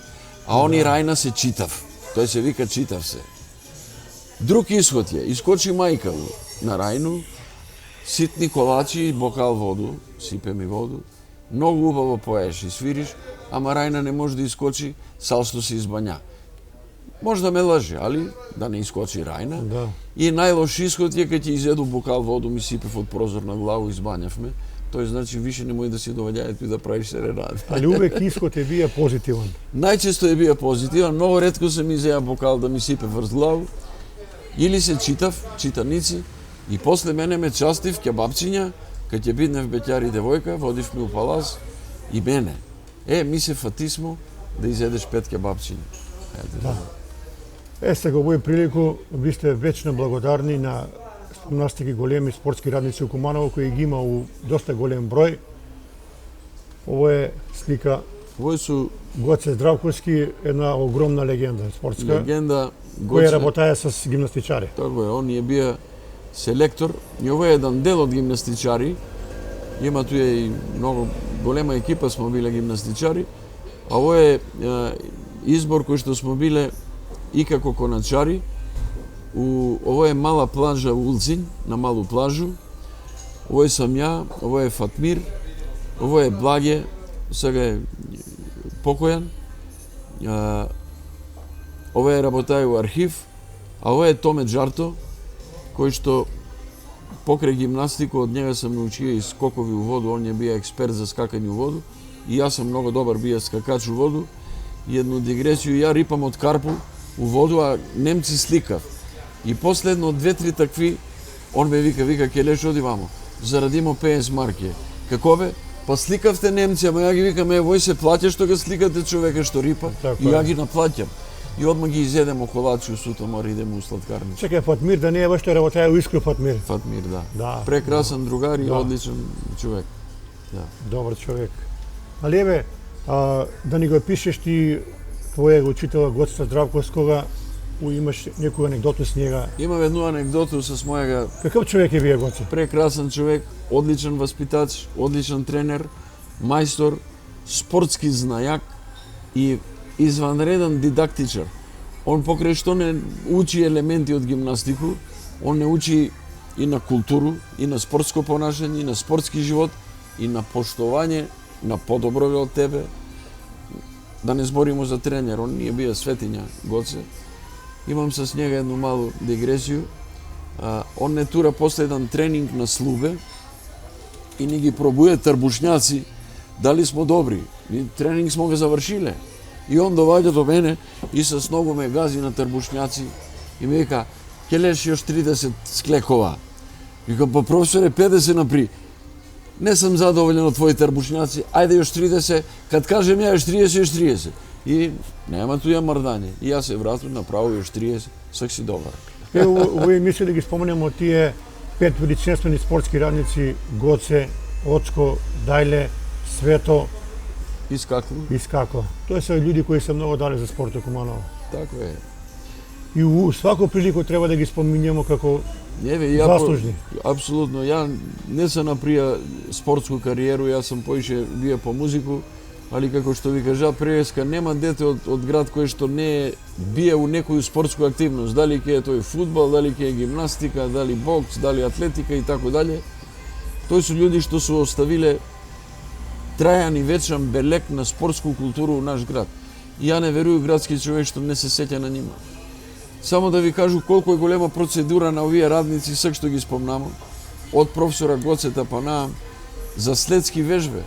Speaker 2: а они Рајна се читав. Тој се вика читав се. Друг исход е, искочи мајкаву на Рајну, ситни колачи, бокал воду, сипе ми воду, многу убаво поеш и свириш, ама Рајна не може да искочи, салсто се избања. Може да ме лаже, али да не искочи Рајна.
Speaker 1: Да.
Speaker 2: И најлош исход е кога ќе изеду бокал воду, ми сипев од прозор на главу, избањавме. Тој значи више немој да си доваѓаат и да правиш серенади.
Speaker 1: Али увек исход е бија позитивен.
Speaker 2: Најчесто е бија позитивен, многу ретко се ми изеа бокал да ми сипе врз главу. Или се читав, читаници, и после мене ме частив кебапчиња, кога ќе биднев беќар и девојка, водивме у палас и мене. Ми се фатисмо да изедеш 5 кебапчиња.
Speaker 1: Да. Сега овој прилику ви сте вечно благодарни на спомнасте ги големи спортски радници у Куманово, кои ги има у доста голем број. Ово е слика
Speaker 2: Овој су
Speaker 1: Гоце Здравковски, една огромна легенда спортска,
Speaker 2: легенда
Speaker 1: која
Speaker 2: Гоце.
Speaker 1: работаја с гимнастичари.
Speaker 2: Така е, он е бија селектор, и овој е еден дел од гимнастичари. Има туја и многу голема екипа смо биле гимнастичари, а овој е избор кој што смо биле и како коначари. Овој е мала плажа у Улцин, на малу плажу. Овој сам ја, овој е Фатмир, овој е Благе, сега е покојан. Овој е работај у архив, а овој е Томе Джарто, кој што покрај гимнастику од njega сам научио и скокови у воду, он е бија експерт за скакање у воду, и јас сам многу добар бија скакач у воду. И едну дигресију, ја рипам од карпу у воду, а немци сликав. И последно 2-3 такви, он ме вика, келеш оди вамо, зарадимо 50 марки. Како бе? Па сликавте немци, ама ја ги викам, вој се плаќа што ga сликате човека што рипа,
Speaker 1: Така
Speaker 2: и
Speaker 1: е.
Speaker 2: ја ги наплаќам. И одма ги изедемо колачи у Сутомор, идемо у сладкарница.
Speaker 1: Чекај, Фатмир да не е што работаја у Искру Фатмир.
Speaker 2: Фатмир, да.
Speaker 1: Да.
Speaker 2: Прекрасен другар и
Speaker 1: Да.
Speaker 2: одличен човек. Да.
Speaker 1: Добар човек. Али еве, да ни го пишеш ти твојег учител Гоце Здравковскога, имаш некоја анегдоту с njega.
Speaker 2: Имам едну анегдоту с мојага
Speaker 1: Каков човек е вие, Гоце?
Speaker 2: прекрасен човек, одличен васпитач, одличен тренер, мајстор, спортски знајак и изванреден дидактичар. Он покрај што не учи елементи од гимнастику, он не учи и на културу, и на спортско понашање, и на спортски живот, и на поштовање на подоброве од тебе. Да не зборимо за тренер, он не бија светиња, Гоце. Имам с njega едну малу дигресију. Он не тура после еден тренинг на Слубе и ни ги пробуе трбушњаци дали смо добри. Ни тренинг смо го завршиле. И он доваѓа до мене и с ногу ме гази на трбушњаци и ми вика, ќе леш још 30 склекова. Викам, па професоре, 50 напри. Не сам задоволен од твоите трбушњаци, ајде још 30, кад кажем ја још 30, још 30. И нема туја мрдање. И јас се вратив направо још 30, сак си добар.
Speaker 1: Овој мисли да ги споменемо тие 5 величествени спортски радници: Гоце, Очко, Дајле, Свето
Speaker 2: Искакло.
Speaker 1: и Скако. Тоа се луѓе кои се многу дали за спортот Куманово.
Speaker 2: Така е.
Speaker 1: И у свако прилику треба да ги споминјемо како
Speaker 2: Еве, ја
Speaker 1: заслужни.
Speaker 2: Апсолутно, ја не се наприја спортску кариеру, јас сам поише бија по музику, али како што ви кажа преска, нема дете од град кој што не е бија у некоju спортску активност, дали ќе е тој фудбал, дали ќе е гимнастика, дали бокс, дали атлетика и така дале. Тој се луѓе што се оставиле трајан и вечен белек на спортску културу у наш град. И ја не верувам градски човек што не се сеќа на нима. Само да ви кажу колку е голема процедура на овие радници, сак што ги спомнamo, од професора Гоцета па на за следски вежбе.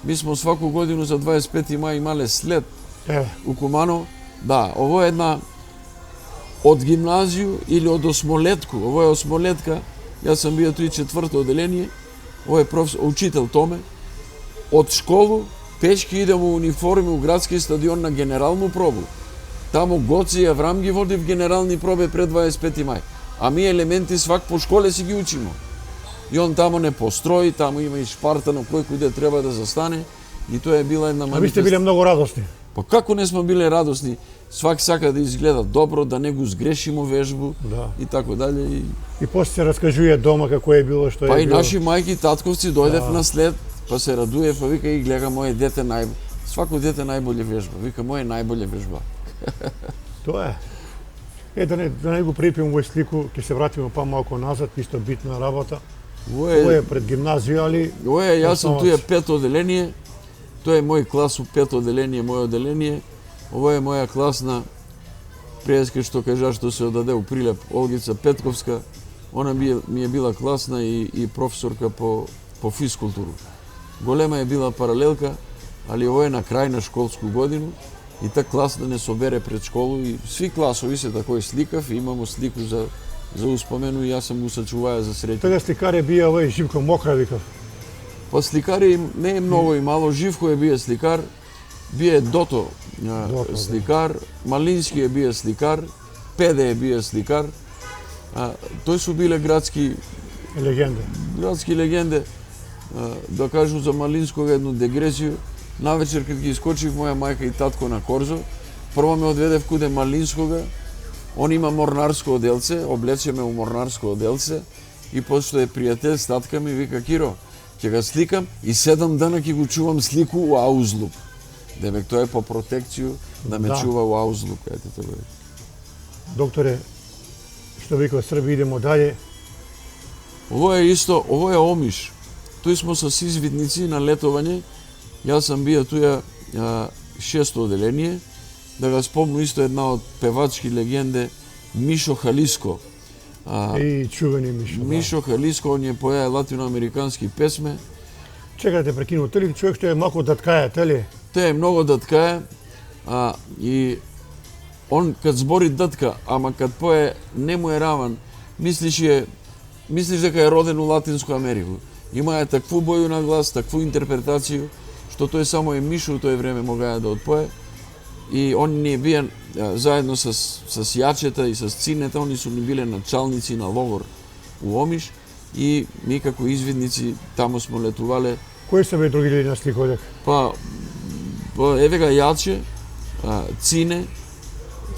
Speaker 2: Mi smo svaku godinu za 25. maj imali sled u Kumanovo. Da, ovo je jedna od gimnaziju ili od osmoletku. Ovo je osmoletka, ja sam bio tu i 4. odelenje. Ovo je učitelj tome. Od školu peški idemo u uniformi u gradski stadion na generalnu probu. Tamo Goci i Avram gi vodi v generalni probe pred 25. maj. A mi elementi svak po škole si gi učimo. I on tamo ne postroji, tamo ima i šparta na кој куде треба да застане. И тоа е била една
Speaker 1: А ви сте биле многу радосни.
Speaker 2: Па како не сме биле радосни? Свак сака да изгледа добро, да не го сгрешимо вежбу
Speaker 1: Да.
Speaker 2: и така дале.
Speaker 1: И после се раскажува дома како е било, што е
Speaker 2: Па и
Speaker 1: било.
Speaker 2: наши мајки, татковци дојдев
Speaker 1: Да.
Speaker 2: на след, па се радуе, па вика и гледа моје дете свако дете најболje вежба. Вика моје најболje вежба.
Speaker 1: Тоа е. Да не го припием овој слику, ќе се вратиме па малку назад, исто битна работа. Ова е пред гимназија, али
Speaker 2: Ова е, јас сум
Speaker 1: основаc.
Speaker 2: туја пето оделение. Тоа е мој клас у пето оделение, моје оделение. Ова е моја класна пријателка што кажа што се одаде у Прилеп, Олгица Петковска. Она ми е била класна и професорка по физкултуру. Голема е била паралелка, али ова е на крај на школску годину и та класна не собере пред школу и сви класови се такој сликав и имамо слику за успомену и јас сам го сачуваја за среќа.
Speaker 1: Тога сликаре бија овој Живко Мокра, викав.
Speaker 2: Па сликари не е многу и мало. Живко е бие сликар, бие Дото сликар, Малински е бие сликар, Педе е бие сликар. Тој су биле градски легенде. Да кажу за Малинскога едну дегресију. Навечер кога ги искочив моја мајка и татко на Корзо, прво ме одведев куде Малинскога. Он има морнарско оделце, облече ме у морнарско оделце и пошто е пријател с татка ми вика Киро, ќе го сликам и 7 дана ќе го чувам слику у аузлук. Демек тоа е по протекцију да ме чува у аузлук, ете тоа е.
Speaker 1: Докторе, што вика Срби, идемо дале.
Speaker 2: Ово е исто, ово е Омиш. Тој смо со извидници на летовање. Јас сам бија туја 6-то оделение. Да го спомну исто една од певачки легенде Мишо Халиско.
Speaker 1: И чувени Мишо.
Speaker 2: Мишо Халиско, он е поеа латиноамерикански песме.
Speaker 1: Чекате прекинуто, тели човек што е малку даткаја, тели?
Speaker 2: Те е многу даткаја, и он кад збори датка, ама кад пое не му е раван, мислиш дека е роден у Латинско Америку. Има е такву боју на глас, такву интерпретацију, што тој само е Мишо у тој време могаја да отпое. И они не бија заедно с јачета и с цинета, они су ни биле началници на логор у Омиш и ми како извидници таму смо летувале.
Speaker 1: Кои се бе други луѓе на сликодек?
Speaker 2: Па еве га Јаче, Цине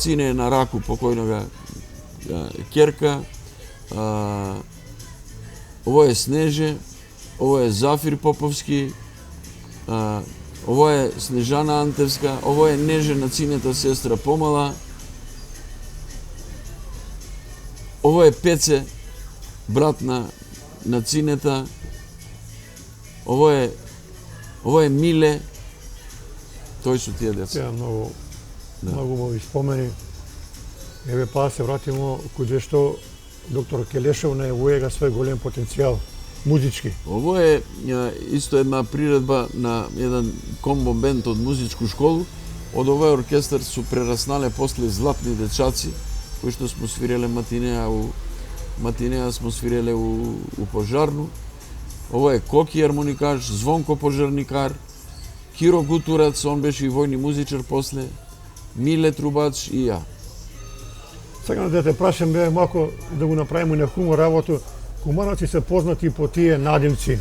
Speaker 2: е на раку покојнога Керка, ово е Снеже, ово е Зафир Поповски, ово е Снежана Антевска, ово е Неже на Цинета сестра помала, ово е Пеце, брат на Цинета, ово е Миле, тој су тие деца.
Speaker 1: Ја многу мои спомени. Еве па се вратимо куде што доктор Келешев најавува свој голем потенцијал музички.
Speaker 2: Ово е исто една приредба на еден комбо бенд од музичку школу. Од овој оркестар су прераснале после Златни дечаци, кои што смо свиреле матинеа смо свиреле у Пожарну. Ово е Коки армоникар, Звонко пожарникар, Киро Гутурац, он беше и војни музичар после, Миле трубач и ја.
Speaker 1: Сакам да те прашам бе малку да го направиме на хумор работу. Кумановци се познати по тие надимци.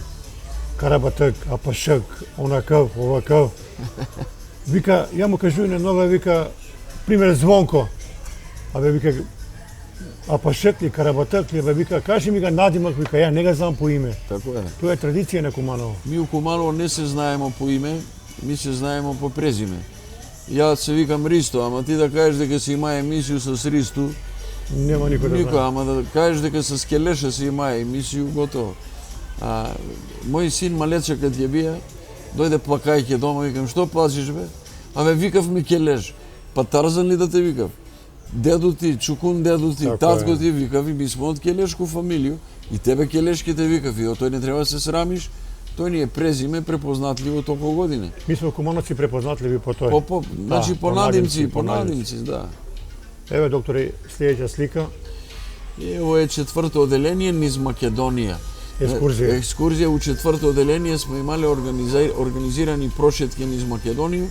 Speaker 1: Карабатък, Апашък, онакъв, овакъв. Вика, ја му кажу на нога, вика, пример Звонко. Абе, вика, Апашък ли, Карабатък ли, абе, вика, кажи ми га надимак, вика, ја не га знам по име.
Speaker 2: Тако е.
Speaker 1: Тоа е традиција на Куманово.
Speaker 2: Ми у Куманово не се знаемо по име, ми се знаемо по презиме. Јас се викам Ристо, ама ти да кажеш дека си има емисију с Ристо,
Speaker 1: нема никој да
Speaker 2: никој,
Speaker 1: знае.
Speaker 2: ама да кажеш дека с Келеша си има емисију, готово. Мој син малече кад ја бија, дојде плакајќи дома, викам, што плачеш бе? Абе, викав ми Келеш. Па Тарзан ли да те викав? Дедо ти, Чукун дедо ти,
Speaker 1: Така
Speaker 2: татко
Speaker 1: е.
Speaker 2: ти, викав и ми сме од Келешку фамилију. И тебе Келешки те викав, и тој не треба да се срамиш, тој ни е презиме препознатливо толку години.
Speaker 1: Ми сме Кумановци препознатливи по тој.
Speaker 2: Значи по надимци, да.
Speaker 1: Еве, докторе, следеќа слика.
Speaker 2: Ево е четврто оделение низ Македонија.
Speaker 1: Екскурзија.
Speaker 2: Екскурзија у четврто оделение сме имале организирани прошетки низ Македонија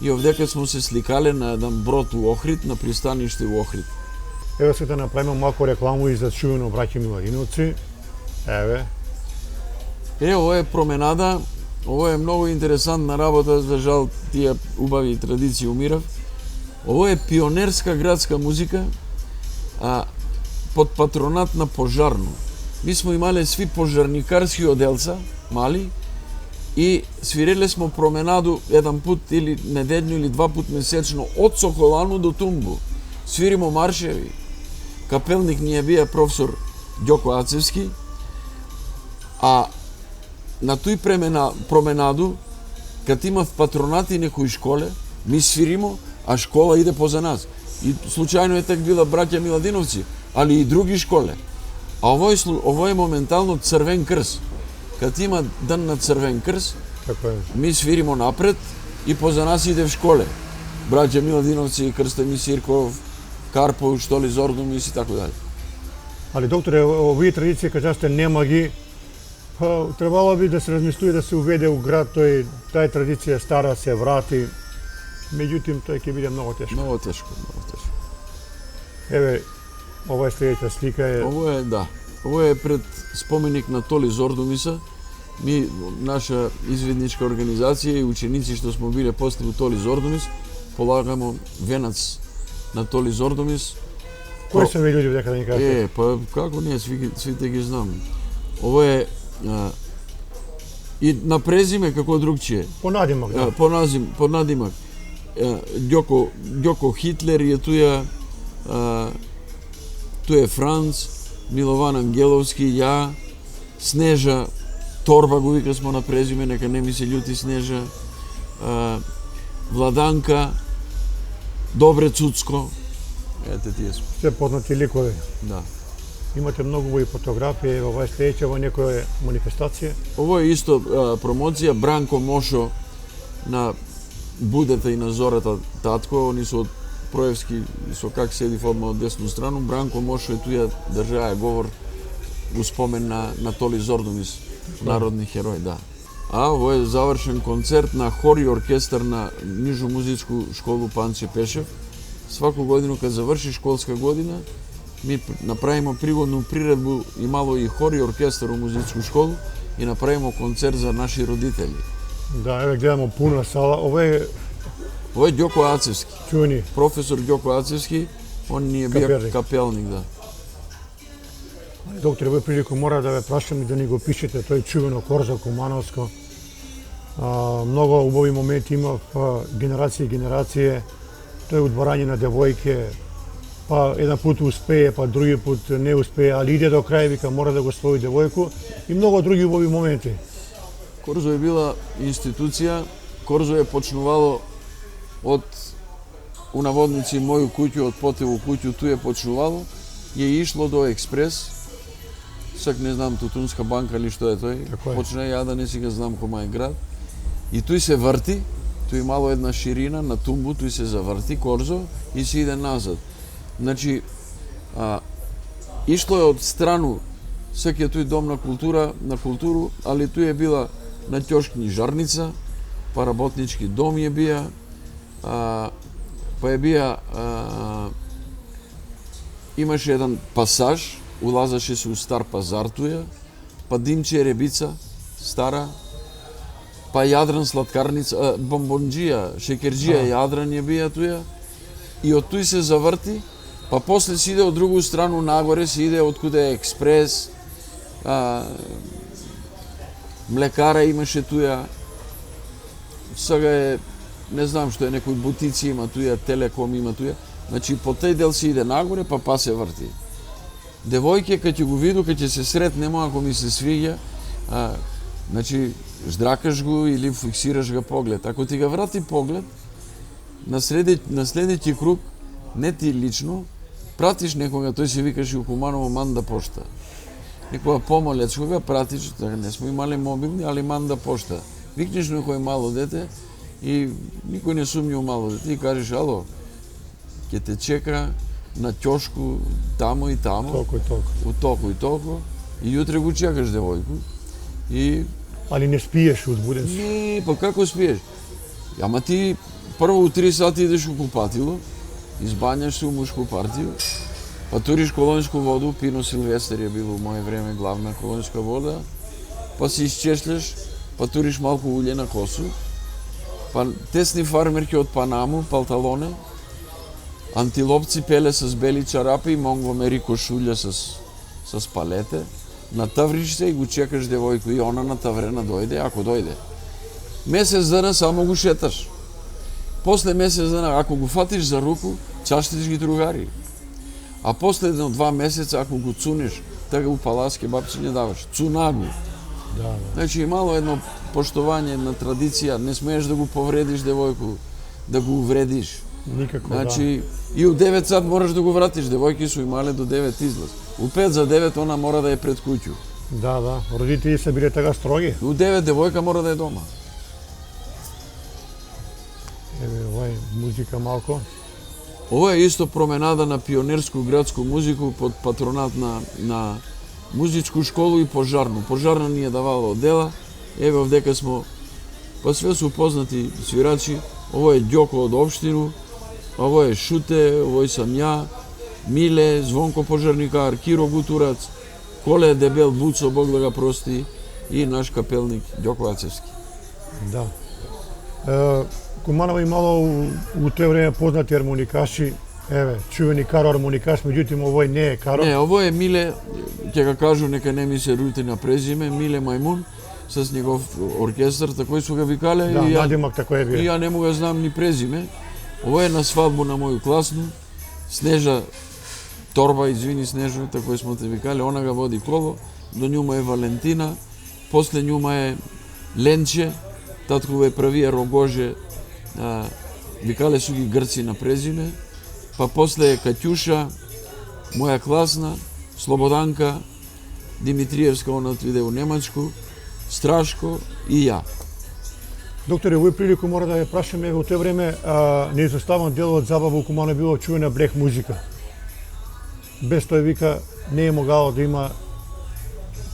Speaker 2: и овдека сме се сликале на еден брод у Охрид, на пристаниште у Охрид.
Speaker 1: Еве сега да направиме малку рекламу и за чувено браќа Милариновци. Еве.
Speaker 2: Ова е променада Ово е многу интересантна работа, за жал тие убави традиции умирав. Ово е пионерска градска музика, под патронат на пожарно. Mi smo imali svi požarnikarski odelca, mali, i svirele smo promenadu jedan put ili nedeljno ili dva put mesечно od Sokolanu do Tumbu. Svirimo marševi. Kapelnik ni je bio profesor Đoko Acevski, a na toj promenadu, kad ima v patronati nekoj škole, mi svirimo, a škola ide poza nas. I slučajno je tak bila braća Miladinovci, ali i drugi škole. A ovo je momentalno Crven krst. Kad ima dan na Crven krst, mi svirimo napred i poza nas ide v škole. Braća Miladinovci, Krstemi Sirkov, Karpov, Štoli Zordumis i tako dalje.
Speaker 1: Ali doktore, ovие традиции, кажете, нема ги, па требало би да се размислува да се уведе у град, таа традиција стара се врати. Меѓутоа, тоа ќе биде многу тешко.
Speaker 2: Много тешко, много тешко.
Speaker 1: Еве, ова е следната слика.
Speaker 2: Ovo je pred spomenik na Toli Zordumisa. Mi, naša izvidnička organizacija i učenici što smo bili posle u Toli Zordumis, polagamo venac na Toli Zordumis.
Speaker 1: Кои се овие луѓе дека да ни кажете?
Speaker 2: Pa kako nije, svi te gi znam. Ovo je i na prezime kako drugčije.
Speaker 1: По надимак, да.
Speaker 2: Po nadimak. Đoko Hitler je tu je Franc, Milovan Angelovski, ja, Снежа Торба го вика smo na prezime, neka ne mi se ljuti Снежа, Vladanka, Dobre Cucko. Ете тие сме.
Speaker 1: Се познати ликови.
Speaker 2: Да.
Speaker 1: Имате многу убави фотографии, ова е следеќа во некоја манифестација.
Speaker 2: Ovo je isto promocija Branko Mošo na Budeta i na Zorata татко, они su od Проевски, со как седи одма од десну страну. Бранко Мошо е туја држаа говор у спомен на Толи Зордумис, народни херој, да. А ово е завршен концерт на хор и оркестар на Нижу музичку школу Панче Пешев. Сваку годину кога заврши школска година, ми направимо пригодну приредбу, имало и хор и оркестар у музичку школу и направимо концерт за наши родители.
Speaker 1: Да, еве гледаме пуна сала. Ова е
Speaker 2: Đoko Acevski.
Speaker 1: чуени.
Speaker 2: Професор Đoko Acevski, он ни е бил капелник, да.
Speaker 1: Доктор, овој прилику мора да ве прашам и да ни го пишете, тој чувено Корзо Кумановско. Многу убави моменти има в генерации и генерации. Тој удворање на девојке, па еден пут успее, па други пут не успее, али иде до крај, вика мора да го свои девојку и многу други убави моменти.
Speaker 2: Корзо е била институција, Корзо е почнувало од у наводници моју куќу, од Потеву куќу, ту е почнувало, je išlo do Експрес, сак не знам Тутунска банка или што е тој, почна ја да не си ga знам кома е град, и туј се врти, туј мало една ширина на Тумбу, туј се заврти Корзо и се иде назад. Значи, ишло е од страну секој тој дом на културу, али туј е била на ќошкни жарница, па работнички дом je бија, па е бија, имаше еден пасаж, улазаше се у стар пазар туја, па Димче Ребица, стара, па Јадран сладкарница, бомбонџија, шекерџија Јадран je бија туја, и од туј се заврти, па после се иде од другу страну нагоре, се иде откуде е Експрес, млекара имаше туја, сега е, не знам што е, некои бутици има туја, Телеком има туја, значи по тој дел се иде нагоре, па се врти. Девојке, кога ќе го виду, кога ќе се сретнемо, ако ми се свиѓа, значи, ждракаш го или фиксираш го поглед. Ако ти го врати поглед, на следеќи круг, не ти лично, пратиш некога, тој се викаше у Куманово Манда пошта. Некоја помалец, кога пратиш, не сме имали мобилни, али Манда пошта. Викнеш некој мало дете и никој не сумња у мало дете и кажеш, ало, ќе те чека на ќошку тамо и тамо,
Speaker 1: Толку и толку.
Speaker 2: у толку и толку, и јутре го чекаш девојку. И
Speaker 1: Али не спиеш, узбуден си.
Speaker 2: не, па како спиеш? Ама ти прво у 3 сати идеш у купатило, избањаш се у мушко партио, па туриш колонјску воду, Пино Силвестер е бил у моје време главна колонјска вода, па се исчешляш па туриш малку улје на косу, па тесни фармерки од Панаму, палталоне, антилопци пеле с бели чарапи и Монгомери кошулја с палете, натавриш се и го чекаш девојко и она на таврена дојде, ако дојде. Месец дана само го шеташ. После месец дана, ако го фатиш за руку, чаштиш ги другари. А после 1-2 месеца, ако го цуниш, така у паласке бабци не даваш. Цуна го.
Speaker 1: Да.
Speaker 2: Значи имало едно поштовање на традиција, не смееш да го повредиш девојку, да го увредиш.
Speaker 1: Никако,
Speaker 2: Значи, и у 9 сат мораш да го вратиш, девојки су имале до 9 излаз. У 5 за 9 она мора да е пред куќу.
Speaker 1: Да. Родители се биле така строги.
Speaker 2: У 9 девојка мора да е дома.
Speaker 1: Еве, овај музика малко.
Speaker 2: Ова е исто променада на пионерску градску музику под патронат на музичку школу и пожарну. Пожарна ни е давала оддела. Еве овдека смо, па све су познати свирачи. Ово е Ѓоко од општину, ово е Шуте, овој сам ја, Миле, Звонко пожарникар, Киро Гутурац, Коле Дебел Буцо, Бог да га прости, и наш капелник Ѓоко Ацевски.
Speaker 1: Да. Куманово имало у тоа време познати армоникаши, еве, чувени Каро армоникаш, меѓутоа овој не е Каро.
Speaker 2: Не, ово е Миле, ќе га кажу, нека не ми се рути на презиме, Миле Мајмун, с негов оркестар, тако су га викале,
Speaker 1: Да,
Speaker 2: и ја,
Speaker 1: надимак тако е
Speaker 2: и
Speaker 1: бие.
Speaker 2: ја не му га знам ни презиме. Ово е на свадбу на моју класну, Снежа Торба, извини Снежо, тако смо те викале, она га води коло, до њума е Валентина, после њума е Ленче, татко е правија Рогоже, викале су ги грци на презиме, па после е Каќуша, моја класна, Слободанка, Димитриевска, она отиде у Немачку, Страшко и ја.
Speaker 1: Докторе, овој прилику мора да ја прашаме, во тоа време неизоставен дел од забава у Куманово било чуена блех музика. Без тој вика не е могало да има,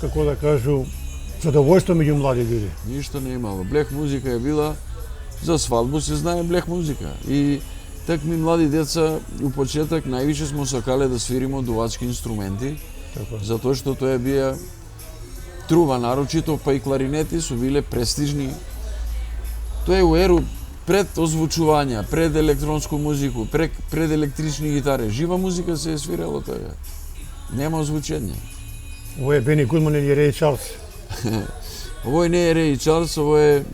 Speaker 1: како да кажу, задоволство меѓу млади луѓе.
Speaker 2: Ништо не имало. Блех музика е била, за свадбу се знае блех музика. И так ми млади деца, у почеток највише смо сакале да свириме дувачки инструменти,
Speaker 1: Така.
Speaker 2: затоа што тоа бија труба нарочито, па и кларинети су биле престижни. Тоа е у еру пред озвучувања, пред електронску музику, пред електрични гитари. Жива музика се е свирало тоа. Нема озвучење.
Speaker 1: Овој е Бени Гудман или Рей Чарлс.
Speaker 2: Овој не е Рей Чарлс, ово е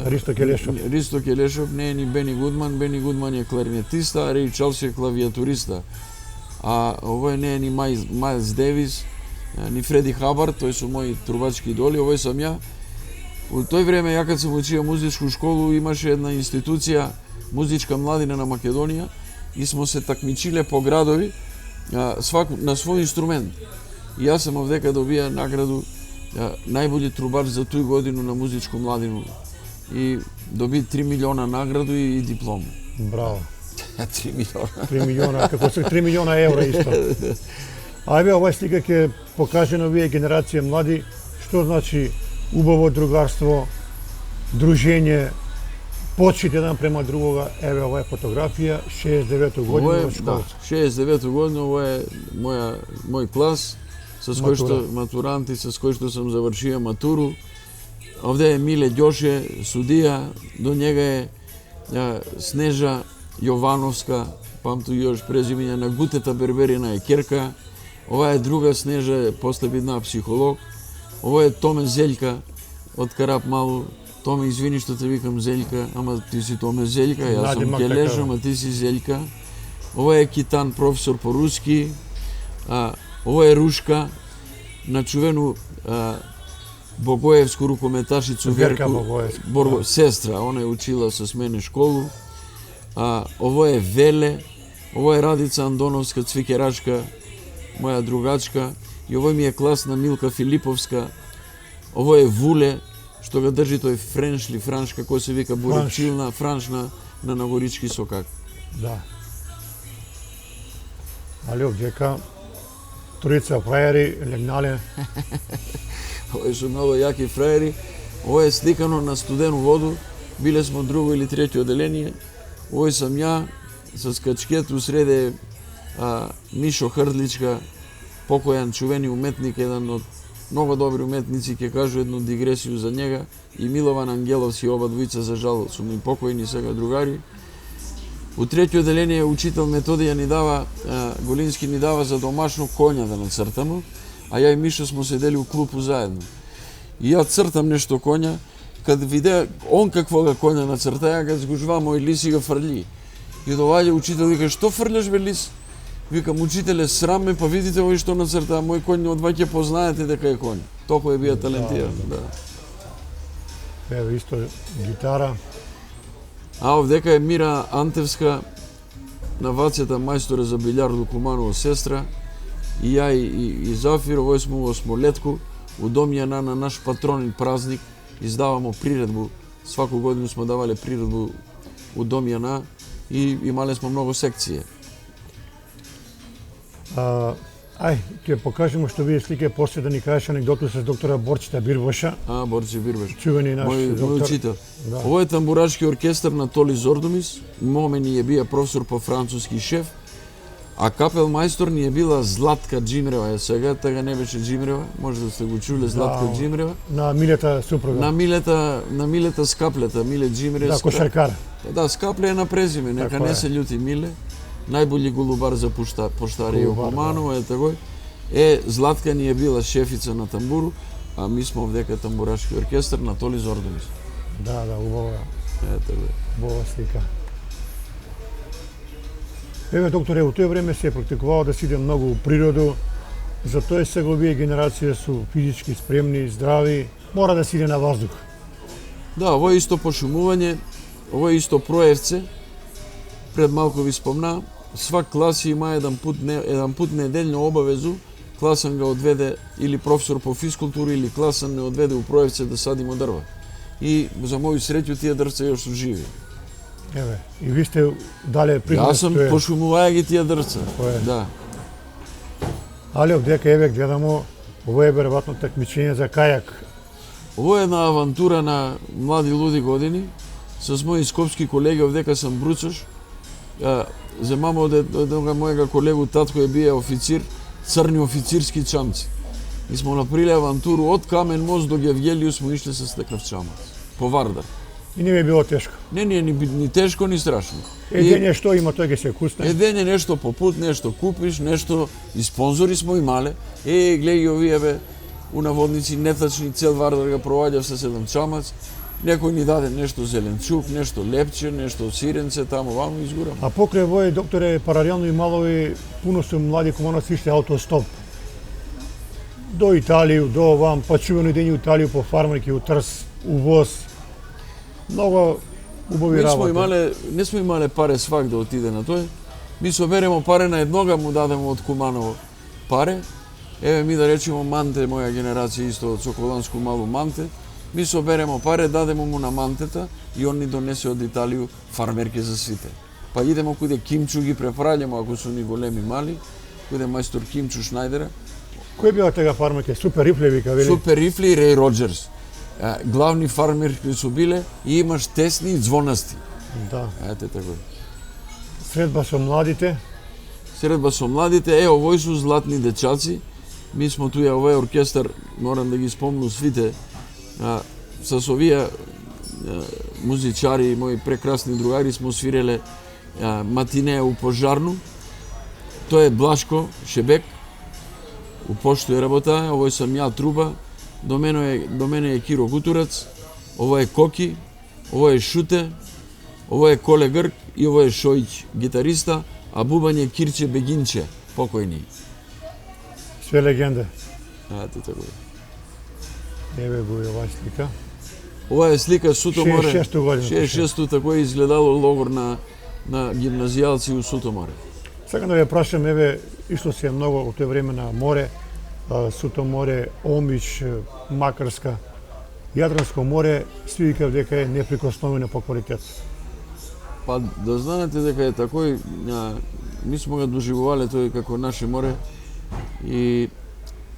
Speaker 1: Ристо Келешов.
Speaker 2: Ристо Келешов, не е ни Бени Гудман. Бени Гудман е кларинетиста, а Рей Чарлс е клавиатуриста. А овој не е ни Майлс Девис, ни Фреди Хабар, тој се мои трубачки идоли, овој сам ја. У тој време, ја кад сам учио музичку школу, имаше една институција, музичка младина на Македонија, и смо се такмичиле по градови, на свој инструмент. И јас сам овдека добија награду најбољи трубач за тој годину на музичку младину. И доби 3 милиона награду и диплому.
Speaker 1: Браво.
Speaker 2: 3 милиона.
Speaker 1: 3 милиона, како се 3 милиона евра исто. Ајде, овај слика ќе покаже на овие генерација млади што значи убаво другарство, дружење, почит еден према другога. Еве ова е фотографија 69 година
Speaker 2: Ово е,
Speaker 1: во школа.
Speaker 2: 69 година, ово е мој клас, с кој што матуранти, с кој што сам завршија матуру. Овде е Миле Ѓоше, судија, до njega е Снежа Јовановска, памту још презимење на Гутета Берберина е керка. Ова е друга Снежа, после бидна психолог. Ова е Томе Зељка од Карап Малу. Томе, извини што те викам Зељка, ама ти си Томе Зељка, јас сум
Speaker 1: Надимак
Speaker 2: Келеш,
Speaker 1: така.
Speaker 2: ама ти си Зељка. Ова е Китан, професор по руски. Ова е Рушка, на чувену Богоевску рукометашицу
Speaker 1: Верка
Speaker 2: Верку
Speaker 1: Богоевска.
Speaker 2: сестра, она е учила со мене школу. Ово е Веле, ово е Радица Андоновска, цвикерачка, моја другачка, и овој ми е класна Милка Филиповска. Ово е Вуле, што го држи тој френш франш, како се вика буречилна, франшна на Нагорички сокак.
Speaker 1: Да. Али овдека тројца фрајери легнале.
Speaker 2: Овој се многу јаки фрајери. Ово е сликано на студену воду. Биле смо друго или трето оделение. Овој сам ја с качкет усреде Мишо Хрдличка, покојан чувени уметник, еден од Много добри уметници, ќе кажу едну дигресiju за njega, и Милован Ангеловски, оба двојца за жал су ми покојни сега другари. У трети оделение учител Методија ни дава, Голински ни дава за домашно коња да нацртамо, а ја и Мишо смо седели у клупу заедно. И ја цртам нешто коња, кад видеа он какво га коња нацрта, ја ga згужва мој лис и га фрли. И доваѓа учител, вика, што фрляш бе лис? Викам, учителе, срам ме, па видите овој што нацрта, мој коњ од ваќе познаете дека е коњ. Толку е бија талентиран, да.
Speaker 1: Еве исто гитара.
Speaker 2: А овдека е Мира Антевска, на Вацета мајсторе за билјард у Куманово сестра, и ја и Зафир, овој смо во Смолетку, у Дом Јана на наш патронин празник, издавамо приредбу, сваку годину смо давале приредбу у Дом Јана и имале смо многу секции.
Speaker 1: Ќе покажеме што вие слике после да ни кажеш анегдоту с доктора Борчета Бирбоша.
Speaker 2: Борче Бирбош.
Speaker 1: Чувени наш доктор.
Speaker 2: Мој учител.
Speaker 1: Да.
Speaker 2: Ово е тамбурашки оркестар на Толи Зордумис, моме ни е бија професор по француски шеф, а капел мајстор ни е била Златка Джимрева. Сега тага не беше Джимрева, може да сте го чуле, Златка Джимрева.
Speaker 1: На Милета супруга.
Speaker 2: На Милета Скаплета, Миле Джимре.
Speaker 1: Да, кошаркар.
Speaker 2: Да, Скапле е на презиме, нека
Speaker 1: Така
Speaker 2: не
Speaker 1: е.
Speaker 2: се љути Миле. Најбољи голубар за поштарија у Куманово, е такој. Златка ни е била шефица на тамбуру, а ми смо овдека тамбурашки оркестар на Толи Зордумис.
Speaker 1: Да, убава.
Speaker 2: Такој.
Speaker 1: Убава слика. Еве, докторе, у тој време се практикувало да се иде многу у природу, затоа сега овие генерација су физички спремни, здрави, мора да се иде на воздух.
Speaker 2: Да, ово е исто пошумување, ово е исто проевце. Пред малку ви спомна, свак клас има еден пут неделно обавезу, класан га одведе или професор по физкултура или класан не одведе у проевце да садимо дрва. И за моју среќу тие дрвца још су живи.
Speaker 1: Еве, и ви сте дале принос.
Speaker 2: Јас сум пошумуваја ги тие дрвца. Да.
Speaker 1: Али овдека еве гледамо, ово е веројатно такмичење за кајак.
Speaker 2: Ово е една авантура на млади луди години, с мои скопски колеги, овдека сам бруцош. Земамо од еднога мојега колегу татко е бие официр, црни официрски чамци. И смо направиле авантуру од Камен мост до Гевгелијус, смо ишле с такав чамац, по Вардар.
Speaker 1: И не ми е било тешко.
Speaker 2: Не, ни тешко, ни страшно.
Speaker 1: Едење што има, тој ќе се кусне.
Speaker 2: Едење нешто по пут, нешто купиш, нешто и спонзори смо имале. Гледај ги овие бе, у наводници нетачни, цел Вардар га проваѓав со 7 чамац. Некој ни даде нешто зеленчук, нешто лепче, нешто сиренце, таму ваму изгурам.
Speaker 1: А покрај овој, докторе, паралелно имало и пуно су млади кумановци ишле аутостоп. До Италија, до овам, па чувено идење у Италија по фармерки, у Трс, у Воз. Много убави работи.
Speaker 2: Не сме имале паре свак да отиде на тој. Ми соберемо паре на еднога, му дадемо од Куманово паре. Еве ми да речемо Манте, моја генерација исто од Соколанско малу Манте. Ми соберемо паре, дадемо му на Мантета и он ни донесе од Италија фармерки за сите. Па идемо куде Кимчу ги препраќамо, ако су ни големи мали, куде мајстор Кимчу Шнајдера.
Speaker 1: Кој била тега фармерки? Супер Рифли вика, вели?
Speaker 2: Супер Рифли и Рей Роджерс. Главни фармерки су биле и имаш тесни и звонасти.
Speaker 1: Да.
Speaker 2: Ете тако.
Speaker 1: Средба со младите.
Speaker 2: Средба со младите, овој су златни дечаци. Ми смо туја, овој оркестар, морам да ги спомну свите, со овие музичари, мои прекрасни другари, смо свиреле матинеја у Пожарну. Тој е Блашко Шебек, у пошто е работа, овој сам ја Труба, до мене е Киро Гутурац, ово е Коки, ово е Шуте, ово е Коле Грк и ово е Шојќ, гитариста, а бубање е Кирче Бегинче, покојни.
Speaker 1: Све легенда.
Speaker 2: Ете тако.
Speaker 1: Еве го е оваа слика.
Speaker 2: Ова е слика Сутоморе.
Speaker 1: 66 година.
Speaker 2: 66-ту тако е изгледало логор на гимназијалци у Сутоморе.
Speaker 1: Сакам да ве прашам, еве, ишло се многу од тој време на море, Сутоморе, Омич, Макарска, Јадранско море, сви викаат дека е неприкосновено по квалитет.
Speaker 2: Па да знаете дека е такој, ми смо го доживувале тој како наше море и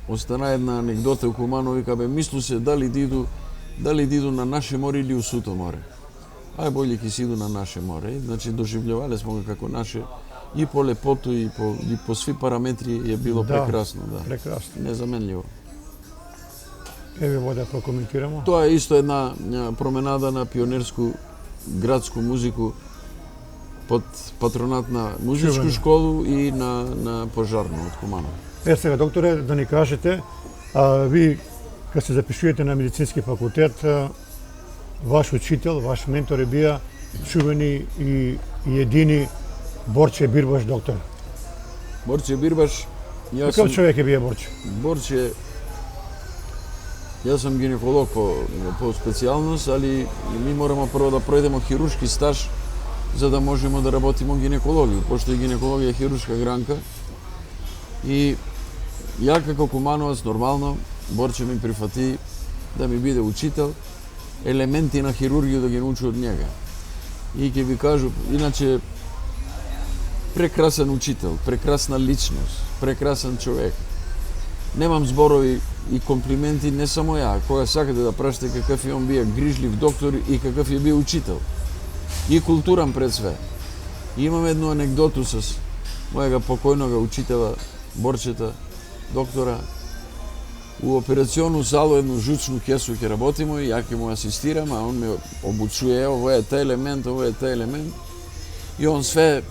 Speaker 2: остана една анегдота у Куманово, вика бе, мислу се дали диду на наше море или у Сутоморе. Ај боље ќе си иду на наше море. Значи доживljavале смо го како наше и по лепоту и по сви параметри е било прекрасно, да.
Speaker 1: Прекрасно.
Speaker 2: Незаменливо.
Speaker 1: Еве во да прокоментирамо.
Speaker 2: Тоа е исто една променада на пионерску градску музику под патронат на музичку
Speaker 1: Чувено.
Speaker 2: школу и на пожарно од Куманово.
Speaker 1: Сега, докторе, да ни кажете, ви, кога се запишувате на медицински факултет, ваш учител, ваш ментор е бија чувени и едини Борче Бирбаш доктор.
Speaker 2: Борче Бирбаш, јас
Speaker 1: Каков
Speaker 2: сум
Speaker 1: човек е бија Борче?
Speaker 2: Борче, јас сум гинеколог по специјалност, али ми морамо прво да пројдемо хируршки стаж за да можеме да работиме гинекологија, пошто и гинекологија е хируршка гранка. И ја како кумановец нормално Борче ми прифати да ми биде учител, елементи на хирургија да ги научи од njega. И ќе ви кажу, иначе прекрасен учител, прекрасна личност, прекрасен човек. Немам зборови и комплименти, не само ја, кога сакате да прашате какав е он бија грижлив доктор и какав е бил учител. И културан пред све. И имам едну анегдоту с мојага покојнога учитела, Борчета, доктора. У операциону залу едну жучну кесу ќе работиме и ја ќе му асистирам, а он ме обучуе, ово е тај елемент, ово е тај елемент. И он све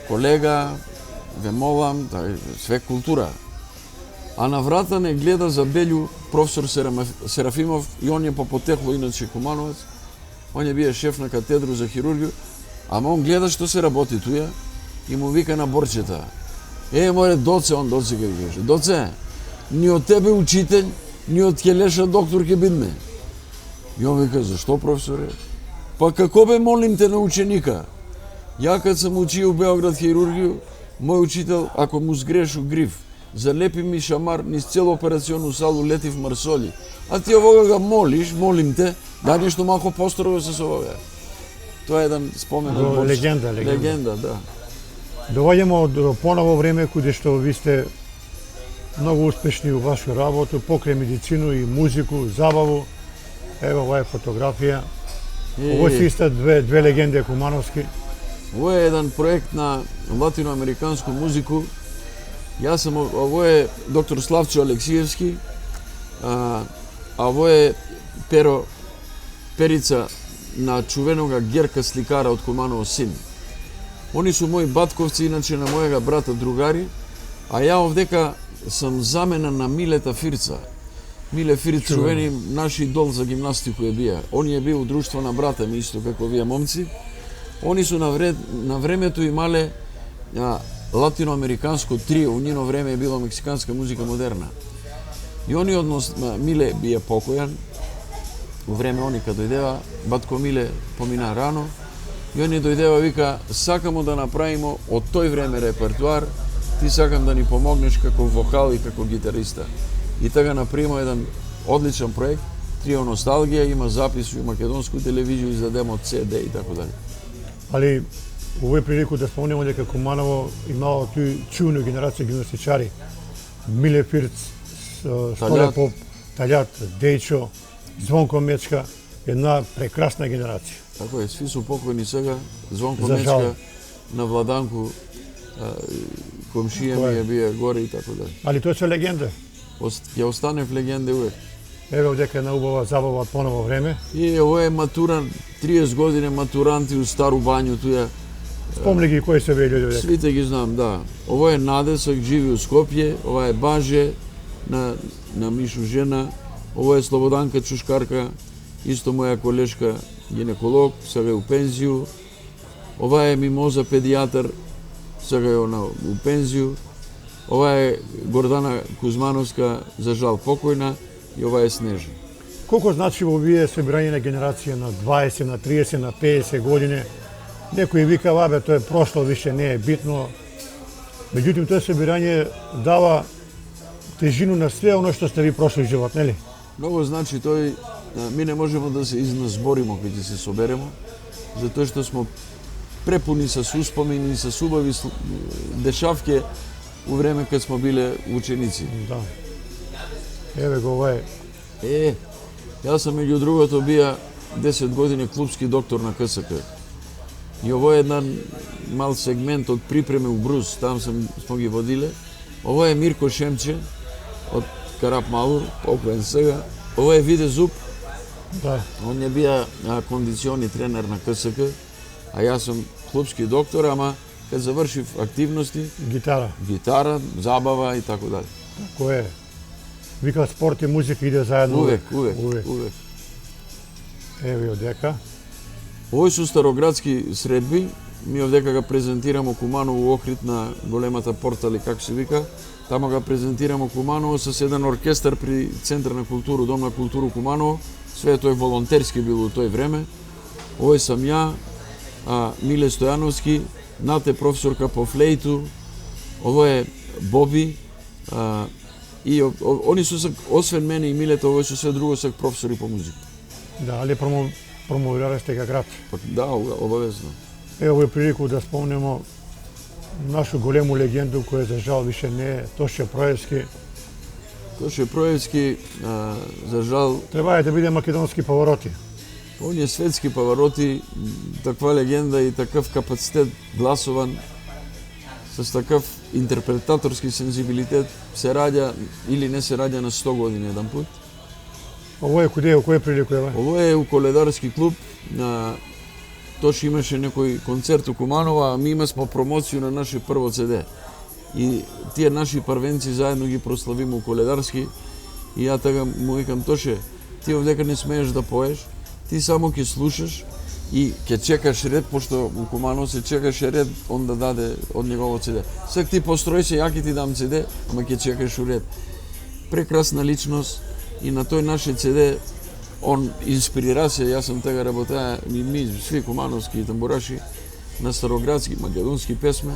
Speaker 2: колега, ве молам, све култура. А на врата не гледа за Белју професор Серафимов и он е по потекло, иначе кумановец. Он е бие шеф на катедру за хирургија, ама он гледа што се работи туја и му вика на Борчета: море доце, он доце ке ви каже, доце, ни од тебе учител, ни од Келеша доктор ке бидме. И он вика: зашто, професоре? Па како бе, молим те, на ученика? Ја кад сам учио у Београд хирургiju, мој учител, ако му сгрешу гриф, залепи ми шамар низ цело операциону салу, лети в Марсоли. А ти овога го молиш, молим те, да нешто малку построго се со овога. Тоа е еден спомен од Борче.
Speaker 1: Легенда.
Speaker 2: Легенда, да.
Speaker 1: Доаѓаме од поново време каде што ви сте многу успешни у вашу работу, покрај медицину и музику, забаву. Ево, ова е фотографија. Ово се исто две легенди кумановски.
Speaker 2: Ово е еден проект на латиноамериканску музику. Јас сум, ово е доктор Славчо Алексиевски, а ово е перица на чувенога Герка сликара од Куманово син. Они су мои батковци, иначе на мојага брата другари, а ја овдека сам замена на Милета Фирца. Миле Фирц, чувени наш идол за гимнастику е бија. Он е бил у друштво на брата ми, исто како вие момци. Они су на времето имале латиноамериканско трио, у нино време е било мексиканска музика модерна. И они Миле бие покојан, у време они кога дојдева, батко Миле помина рано, и они дојдева, вика: сакамо да направимо од тој време репертуар, ти сакам да ни помогнеш како вокал и како гитариста. И така направимо еден одличен проект, Трио Носталгија, има запис у македонску телевизија, издадемо CD и така дали.
Speaker 1: Али, овој прилику да спомнеме дека Куманово имало тој чувна генерација гимнастичари. Миле Фирц, Столе Поп, Талјат, Дејчо, Звонко Мечка, една прекрасна генерација.
Speaker 2: Така е, сви су покојни сега, Звонко
Speaker 1: За жал.
Speaker 2: Мечка, на Владанку, комшија ми е бија горе и така дали.
Speaker 1: Али тоа се легенда.
Speaker 2: Ќе остане в легенде увек.
Speaker 1: Еве овдека една убава забава од поново време.
Speaker 2: И ово е матуран, 30 години матуранти у Стару Бању, туја.
Speaker 1: Спомни ги кои се вели овдека.
Speaker 2: Свите ги знам, да. Ово е Надесак, живи у Скопје, ова е Баже, на Мишу жена, ово е Слободанка Чушкарка, исто моја колешка гинеколог, сега е у пензију. Ова е Мимоза педијатар, сега е у пензију. Ова е Гордана Кузмановска, за жал покојна, и ова е Снежа.
Speaker 1: Колку значи во вие собирање на генерација на 20, на 30, на 50 години? Некои вика: абе, тоа е прошло, више не е битно. Меѓутоа, тоа собирање дава тежину на све оно што сте ви прошли живот, нели?
Speaker 2: Многу значи тој, ми не можеме да се изназборимо кога ќе се собереме, затоа што смо препуни со успомени, со убави дешавки у време кога смо биле ученици.
Speaker 1: Да. Еве го ова е.
Speaker 2: Јас сам меѓу другото бија 10 години клубски доктор на КСК. И ово е еден мал сегмент од припреме у Брус, там смо ги водиле. Ово е Мирко Шемче, од Шкарап Малу, покоен сега. Ова е Виде Зуб,
Speaker 1: Да.
Speaker 2: он е бија кондициони тренер на КСК, а јас сум клубски доктор, ама кад завршив активности,
Speaker 1: Гитара.
Speaker 2: гитара, забава и така дали.
Speaker 1: Тако е. Вика спорт и музика иде заедно.
Speaker 2: Увек.
Speaker 1: Еви одека.
Speaker 2: Овој со староградски средби, ми овдека ga презентирамо Куманово Охрид на големата порта, или како се вика. Тамо ga презентирамо Куманово со еден оркестар при Центар на културу, Дом на културу Куманово. Све тој волонтерски било у тој време. Овој сам ја, Миле Стојановски, Нате професорка по флейту, ово е Боби, и они се, освен мене и Милета, овој се све друго се професори по музика.
Speaker 1: Да, али промовирале сте га град.
Speaker 2: Да, обавезно.
Speaker 1: Ево е прилику да спомнемо нашу голему легенду која за жал више не е, Тоше Проевски.
Speaker 2: Тоше Проевски, за жал,
Speaker 1: Треба да биде македонски повороти.
Speaker 2: он е светски Павароти, таква легенда и такъв капацитет гласован, с такъв интерпретаторски сензибилитет, се раѓа или не се раѓа на 100 години еден пут.
Speaker 1: Ово е куде, у кој прилику е?
Speaker 2: Ово е у Коледарски клуб. Тош имаше некој концерт у Куманова, а ми имасмо промоцiju на наше прво CD. И тие наши првенци заедно ги прославиме у Коледарски. И ја така му викам: Тоше, ти овдека не смееш да поеш, ти само ќе слушаш и ќе чекаш ред, пошто у Куманово се чекаше ред он да даде од негово CD. Сак ти построј се, ја ќе ти дам CD, ама ќе чекаш у ред. Прекрасна личност и на тој наше CD он инспирира се, јас сам тега работеа, ми сви кумановски тамбураши на староградски македонски песме.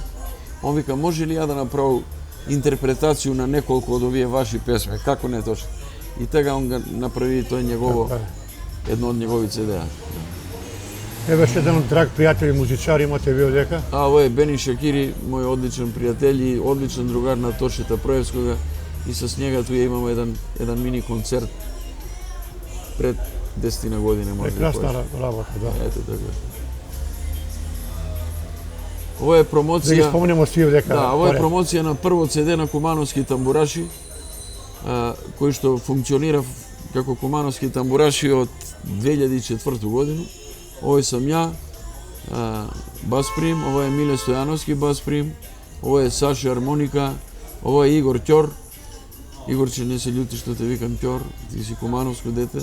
Speaker 2: Он вика: може ли ја да направам интерпретацiju на неколку од овие ваши песме? Како не точно? И тега он го направи тој негово, едно од негови CD-а.
Speaker 1: Еве ше еден драг пријател и музичар имате ви одека.
Speaker 2: Ово е Бени Шакири, мој одличен пријател и одличен другар на Тошета Проевскога, и с njega туја имаме еден мини концерт пред 10 години, може да
Speaker 1: Прекрасна работа, да.
Speaker 2: Ето така. Ова е
Speaker 1: Да ги
Speaker 2: промоција.
Speaker 1: спомнемо сви одека.
Speaker 2: Да, ова е промоција на прво CD на кумановски тамбураши, кој што функционира како кумановски тамбураши од 2004 година. Овој сам ја, бас прим, ова е Миле Стојановски бас прим, ова е Саша армоника, ова е Игор Ќор. Игорче, не се љути што те викам Ќор, ти си кумановско дете.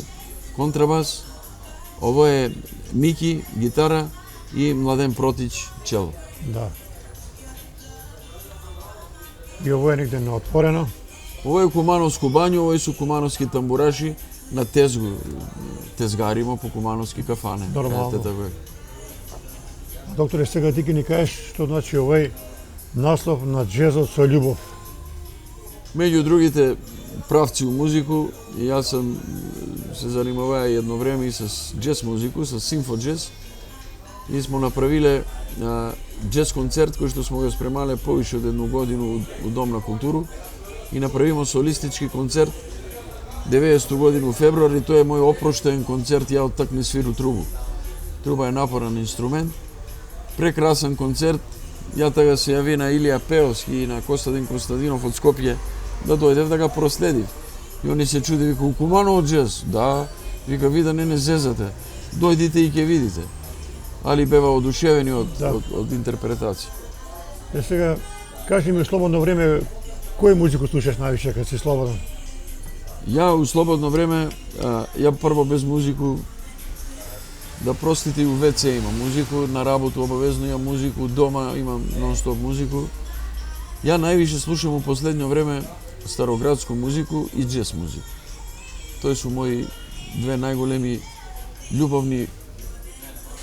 Speaker 2: Контрабас, ова е Мики гитара и Младен Протич чело.
Speaker 1: Да. И ово е негде на отворено.
Speaker 2: Ова е кумановско бањо, ова е кумановски тамбураши на тезгу. Тезгарима по кумановски кафане.
Speaker 1: Нормално.
Speaker 2: Ете така.
Speaker 1: Докторе, сега ти ќе ни кажеш што значи овој наслов на джезот со љубов.
Speaker 2: Меѓу другите правци у музику, јас сам се занимаваа едно време и с джез музику, с симфо джез. И смо направиле джез концерт кој што смо го спремале повише од едну годину у Дом на културу и направимо солистички концерт 90 година у февруари. Тој е мој опроштен концерт, ја од так не свиру трубу. Труба е напорен инструмент. Прекрасен концерт. Ја тага се јави на Илија Пеовски и на Костадин Костадинов од Скопје да дојдев да га проследив. И они се чуди, вика: у Куманово джез? Да. Вика: ви да не зезате. Дојдите и ќе видите. Али бева одушевени од интерпретација.
Speaker 1: Е сега, кажи ми у слободно време, кој музику слушаш највише кога си слободен?
Speaker 2: Ја у слободно време, ја прво без музику, да простите, и у ВЦ имам музику, на работу обавезно имам музику, дома имам нон-стоп музику. Ја највише слушам у последно време староградску музику и джез музику. Тој су мои две најголеми љубовни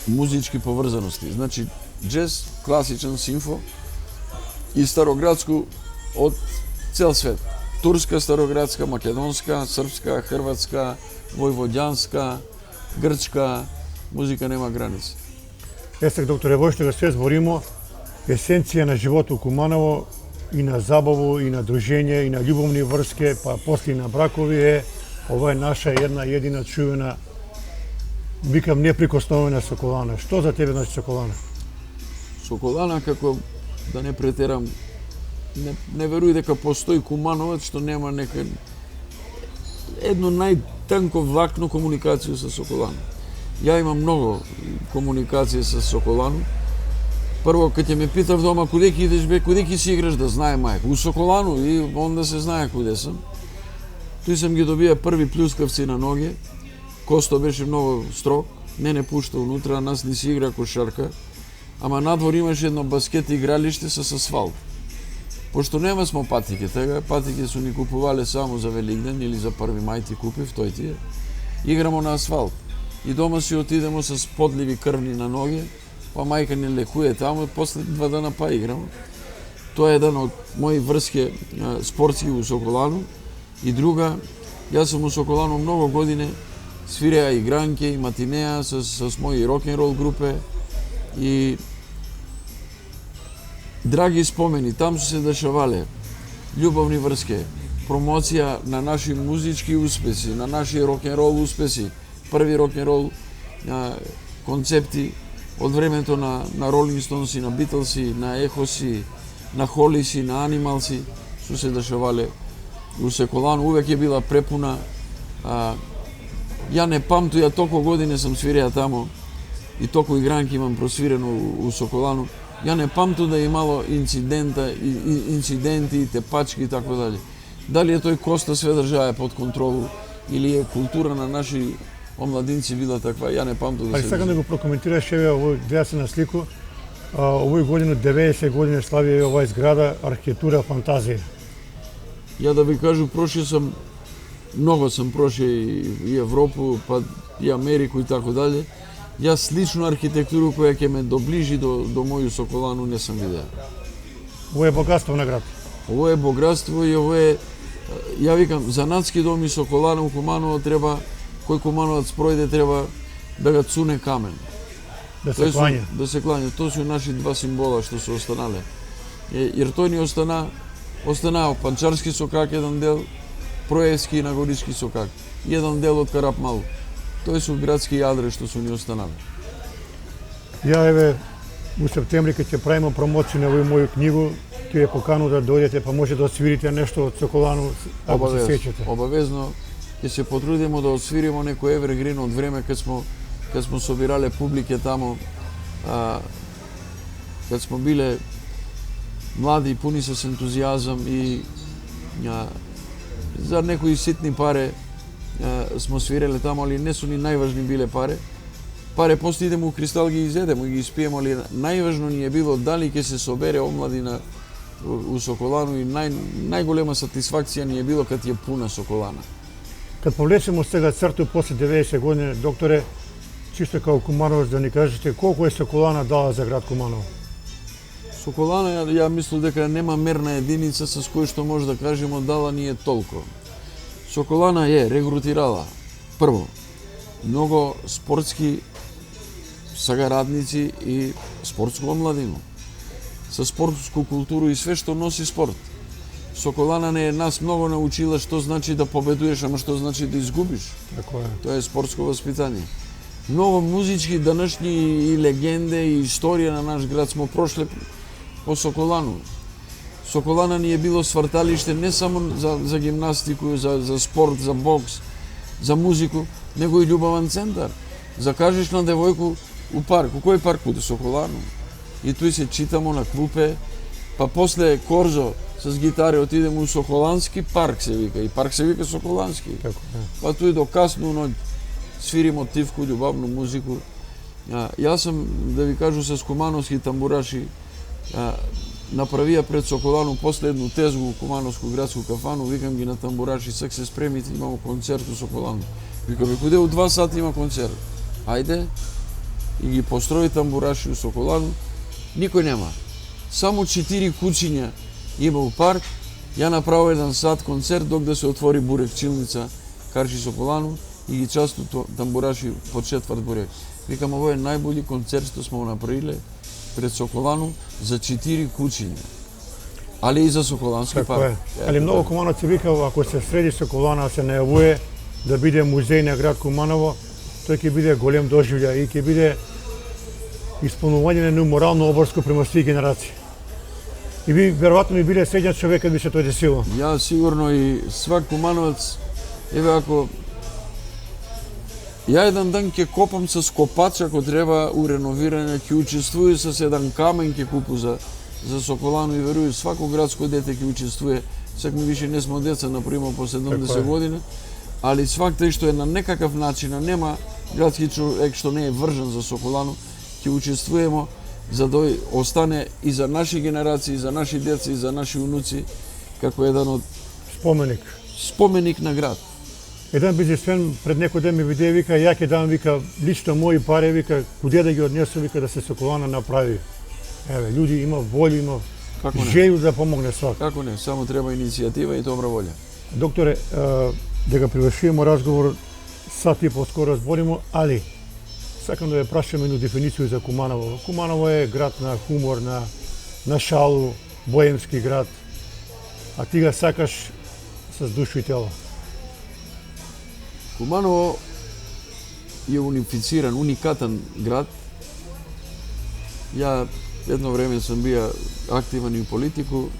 Speaker 2: музички поврзаности. Значи, джез, класичен симфо и староградску од цел свет. Турска, староградска, македонска, српска, хрватска, војводјанска, грчка, музика нема граници.
Speaker 1: Есек, докторе, во што го се зборимо, есенција на животот у Куманово и на забаву, и на дружење, и на љубовни врски, па после и на бракови е ова е наша една едина чувена, викам, неприкосновена соколана. Што за тебе значи соколана?
Speaker 2: Соколана, како да не претерам, не веруј дека постои Кумановец што нема некој едно најтанко влакно комуникација со Соколано. Ја имам многу комуникација со Соколано. Прво, кога ќе ме питав дома, куде ќе идеш бе, куде ќе си играш, да знае мајка. У Соколано, и онда се знае куде сум. Тој сам ги добија први плюскавци на ноге. Косто беше многу строг, не пушта унутра, нас не си игра кошарка. Ама надвор имаше едно баскет игралиште со асфалт. Пошто нема смо патике, тега патике су ни купувале само за Великден или за 1 мај ти купив, тој ти е. Играмо на асфалт. И дома си отидемо с подливи крвни на ноге, па мајка не лекуе таму, после 2 дена па играмо. Тоа е еден од мои врски спортски у Соколано. И друга, јас сум у Соколано многу години, свиреа игранке и матинеа с мои рок-н-рол групе и драги спомени, там се дешавале љубовни врски, промоција на наши музички успеси, на наши рок-н-рол успеси, први рок-н-рол концепти од времето на Rolling Stones, на Beatles, на Ехоси, на Холиси, на Анималси, су се дешавале у Соколано, увек е била препуна. Ја не памту, ја толку години сам свиреа тамо и толку игранки имам просвирено у Соколано. Ја не памту да е имало инциденти, тепачки и така дали. Дали е тој Коста све држае под контролу или е култура на наши омладинци била таква, ја не памту да се...
Speaker 1: Сакам да го прокоментираш, еве, овој гледа се на слику, овој година 90 години слави оваа зграда, архитектура, фантазија.
Speaker 2: Ја да ви кажу, прошио сам, многу сам прошио и Европу, па и Америку и така дали. Јас лично архитектуру која ќе ме доближи до моју Соколано не сам видеа.
Speaker 1: Ово е богатство на град.
Speaker 2: Ово е богатство и ово е, ја викам, занатски дом и Соколано, Куманово треба, кој Кумановац пројде треба да го цуне камен.
Speaker 1: Да се клања.
Speaker 2: Да се клања. Тоа су наши два символа што се останале. Jer тој ни останаа Панчарски сокак еден дел, Проевски и Нагорички сокак. И еден дел од Карапмал. Тој су градски јадри што су ни останали.
Speaker 1: Ја еве у септември кога ќе правиме промоција на овој моју книгу, ќе ве покану да дојдете, па може да освирите нешто од Соколано, ако се сеќате.
Speaker 2: Обавезно ќе се потрудиме да освириме некој евергрин од време кога смо собирале публике тамо, кога смо биле млади, пуни с ентузијазам и за некои ситни паре смо свиреле тамо, али не су ни најважни биле паре. Паре после идемо у Кристал ги изедемо и ги испиемо, али најважно ни е било дали ќе се собере омладина у Соколано и најголема сатисфакција ни е било кога е пуна Соколана.
Speaker 1: Кад повлечемо сега црту после 90 години, докторе, чисто као Кумановец да ни кажете колку е Соколана дала за град Куманово?
Speaker 2: Соколана, ја мислам дека нема мерна единица с кој што може да кажеме дала ни е толку. Соколана е регрутирала, прво, многу спортски сагарадници и спортску омладину, со спортску културу и све што носи спорт. Соколана не е нас многу научила што значи да победуеш, ама што значи да изгубиш.
Speaker 1: Така е.
Speaker 2: Тоа е спортско воспитание. Многу музички данашни и легенде и историја на наш град смо прошле по Соколано. Соколана ни е било сврталиште не само за гимнастику, за спорт, за бокс, за музику, него и љубавен центар. Закажеш на девојку у парк, у кој парк буде Соколано? И тој се читамо на клупе, па после корзо с гитари отидемо у Соколански парк се вика, и парк се вика Соколански.
Speaker 1: Така е.
Speaker 2: Па тој до касно ноќ свиримо тивку, љубавну музику. Јас сам, да ви кажу, с кумановски тамбураши направија пред Соколано последну тезгу у Кумановску градску кафану, викам ги на тамбураши, сак се спремите, имамо концерт у Соколано. Викам, куде у 2 сати има концерт? Ајде, и ги построи тамбураши у Соколано, никој нема. Само 4 куќиња има у парк, ја направи 1 сат концерт док да се отвори бурек чилница Карши Соколано и ги часту тамбураши по 4 бурек. Викам, ово е најбољи концерт што смо направиле пред Соколано за 4 куќиња. Али и за Соколански
Speaker 1: Така
Speaker 2: парк.
Speaker 1: е. Али многу Кумановци викаат, ако се среди Соколана, се најавува да биде музеј на град Куманово, тој ќе биде голем доживљај и ќе биде исполнување на морално оборско према сви генерации. И би веројатно би биле средниот човек кад би се тоа десило.
Speaker 2: Ја сигурно и свак Кумановец Еве ако ја еден ден ќе копам со копач ако треба у реновирање, ќе учествуе со еден камен ќе купу за Соколану и веруј свако градско дете ќе учествуе. Сак ми више не сме деца, например, по 70 години, али свак тој што е на некакав начин, нема градски човек што не е вржан за Соколану, ќе учествуемо за да остане и за наши генерации, и за наши деца, и за наши унуци, како еден од споменик на град.
Speaker 1: Еден бизнесмен пред некој ден ми виде, вика, ја ќе дам, вика, лично мои пари, вика, куде да ги однесу, вика, да се Соколана направи. Еве, луѓе има волја, има желју да помогне свак.
Speaker 2: Како не, само треба иницијатива и добра волја.
Speaker 1: Докторе, да го привршиме разговор, сат и поскоро зборимо, али сакам да ја прашаме едну дефиницију за Куманово. Куманово е град на хумор, на шалу, боемски град, а ти ga сакаш с душу и тело.
Speaker 2: Куманово е унифициран, уникатен град. Ја едно време сум бија активен и политику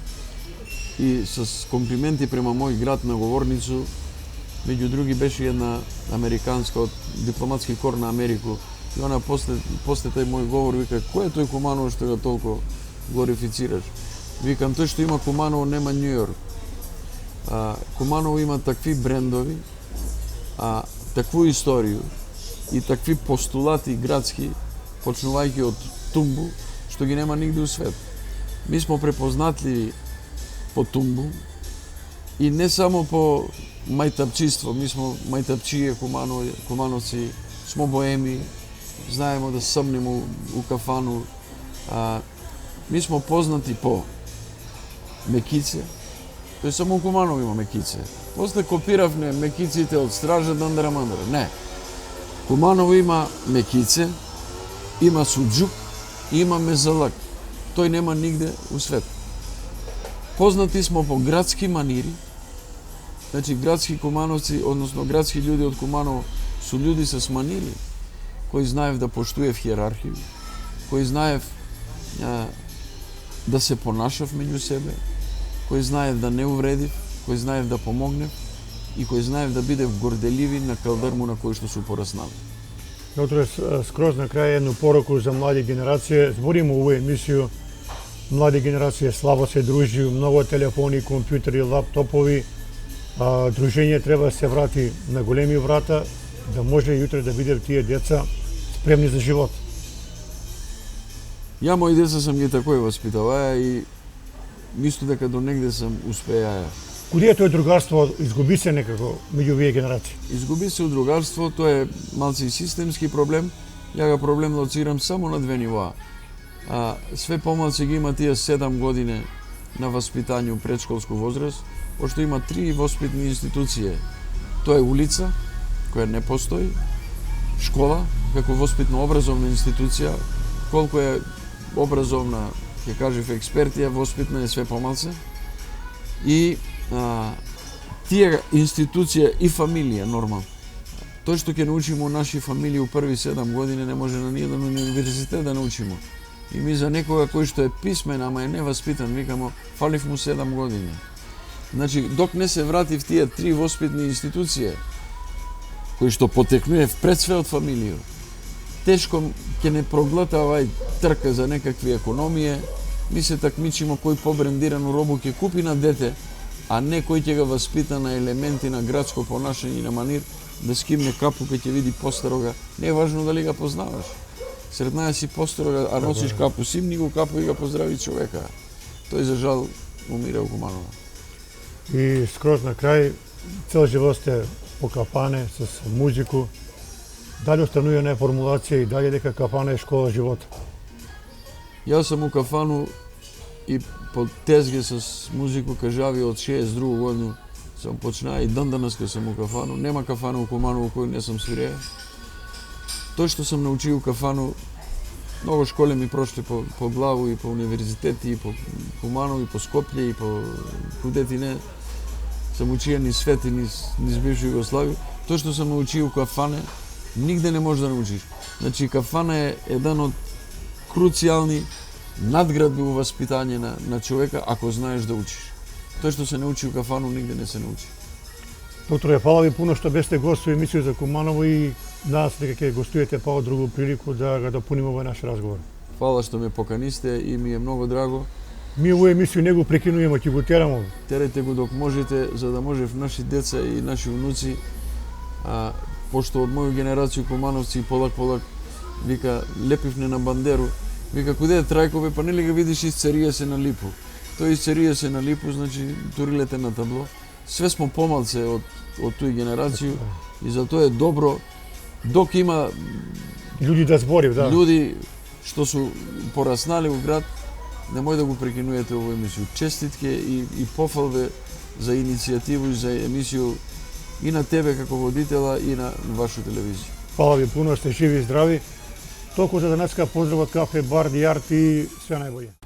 Speaker 2: и с комплименти према мој град на говорницу, меѓу други беше една американска од дипломатски кор на Америку. И она после тај мој говор вика, кој е тој Куманово што го толку глорифицираш? Викам, тој што има Куманово нема Њу Јорк. Куманово има такви брендови, такву историју и такви постулати градски, почнувајќи од Тумбу, што ги нема нигде у свет. Ми смо препознатливи по Тумбу и не само по мајтапчиство, ми смо мајтапчије, кумановци, смо боеми, знаемо да съмнемо у кафану. Ми смо познати по мекице, тој само у Куманово има мекице. После копиравме мекиците од Стража Дандара Мандара. Не. Куманово има мекице, има суджук и има мезалак. Тој нема нигде у свет. Познати смо по градски манири. Значи градски кумановци, односно градски луѓе од Куманово су луѓе с манири, кои знаев да поштуев хиерархија, кои знаев да се понашав меѓу себе, кои знаев да не увредив, кои знаев да помогнев и кои знаев да бидев горделиви на калдарму на кој што су пораснали.
Speaker 1: Докторе, скроз на крај едну пороку за млади генерација. Збориме оваа емисија, млади генерација слабо се дружи, многу телефони, компјутери, лаптопови. Дружење треба да се врати на големи врата, да може јутре да бидат тие деца спремни за живот.
Speaker 2: Ја мои деца сам ги такој воспитаваја и мислам дека до негде сам успеаја.
Speaker 1: Куди е тој другарство? Изгуби се некако меѓу овие генерации?
Speaker 2: Изгуби се у другарство, тоа е малци системски проблем. Ја го проблем лоцирам само на две нивоа. Све помалци ги има тие 7 години на воспитање у предшколску возраст, пошто има 3 воспитни институции. Тоа е улица, која не постои, школа, како воспитно-образовна институција, колку е образовна, ќе кажев експертија, воспитна е све помалце, и тие институција и фамилија, нормално. Тоа што ќе научиме у наши фамилии у први 7 години не може на ниједен универзитет да научиме. И ми за некога кој што е писмен, ама е невоспитан, викамо, фалив му 7 години. Значи, док не се врати в тие 3 воспитни институции, кои што потекнуе пред све од фамилија, тешко ќе не проглата овај трка за некакви економија. Ми се такмичимо кој побрендирану робу ќе купи на дете, а не кој ќе го воспита на елементи на градско понашање и на манир, да скимне капу кога ќе види постарога. Не е важно дали ga познаваш. Сред наја си постарога, а носиш капу, симни го капу и го поздрави човека. Тој за жал умира у Куманово.
Speaker 1: И скроз на крај, цел живот сте по кафане, с музику. Дали останува една формулација и дали дека кафана е школа живот?
Speaker 2: Јас сум у кафану и по тезге с музику кажави од 62 годину сам почнаа и дан данеска сум у кафану. Нема кафана у Куманово кој не сам свиреја. Тоа што сам научил у кафану, многу школе ми прошли по главу и по универзитети, и по Куманово, и по Скопје, и по кудети не. Сам учија ни свет и низ бивша Југославија. Тоа што сам научил у кафане, нигде не можеш да научиш. Значи, кафана е еден од круцијални надградби у воспитање на човека ако знаеш да учиш. Тоа што се научи у кафану нигде не се научи.
Speaker 1: Докторе, фала ви пуно што бесте гост во емисија за Куманово и нас дека ќе гостуете па од другу прилику да го допуниме овој наш разговор.
Speaker 2: Фала што ме поканисте и ми е многу драго.
Speaker 1: Ми овој емисија не го прекинуваме, ќе го терамо.
Speaker 2: Терете го док можете, за да може наши деца и наши унуци, пошто од моја генерација кумановци полак вика лепивне на бандеру, вика куде е Трајкове, па нели ga видиш изцерија се на липу. Тој изцерија се на липу, значи турилете на табло. Све смо помалце од тој генерација и затоа е добро док има
Speaker 1: Луѓи да зборив, да.
Speaker 2: луѓи што су пораснали у град, немој да го прекинувате овој емисија. Честитке и пофалбе за иницијативу и за емисија и на тебе како водитела и на вашу телевизија.
Speaker 1: Фала ви пуно, сте живи и здрави. Толку за денеска, поздрав од кафе бар Диарт и све најбоље.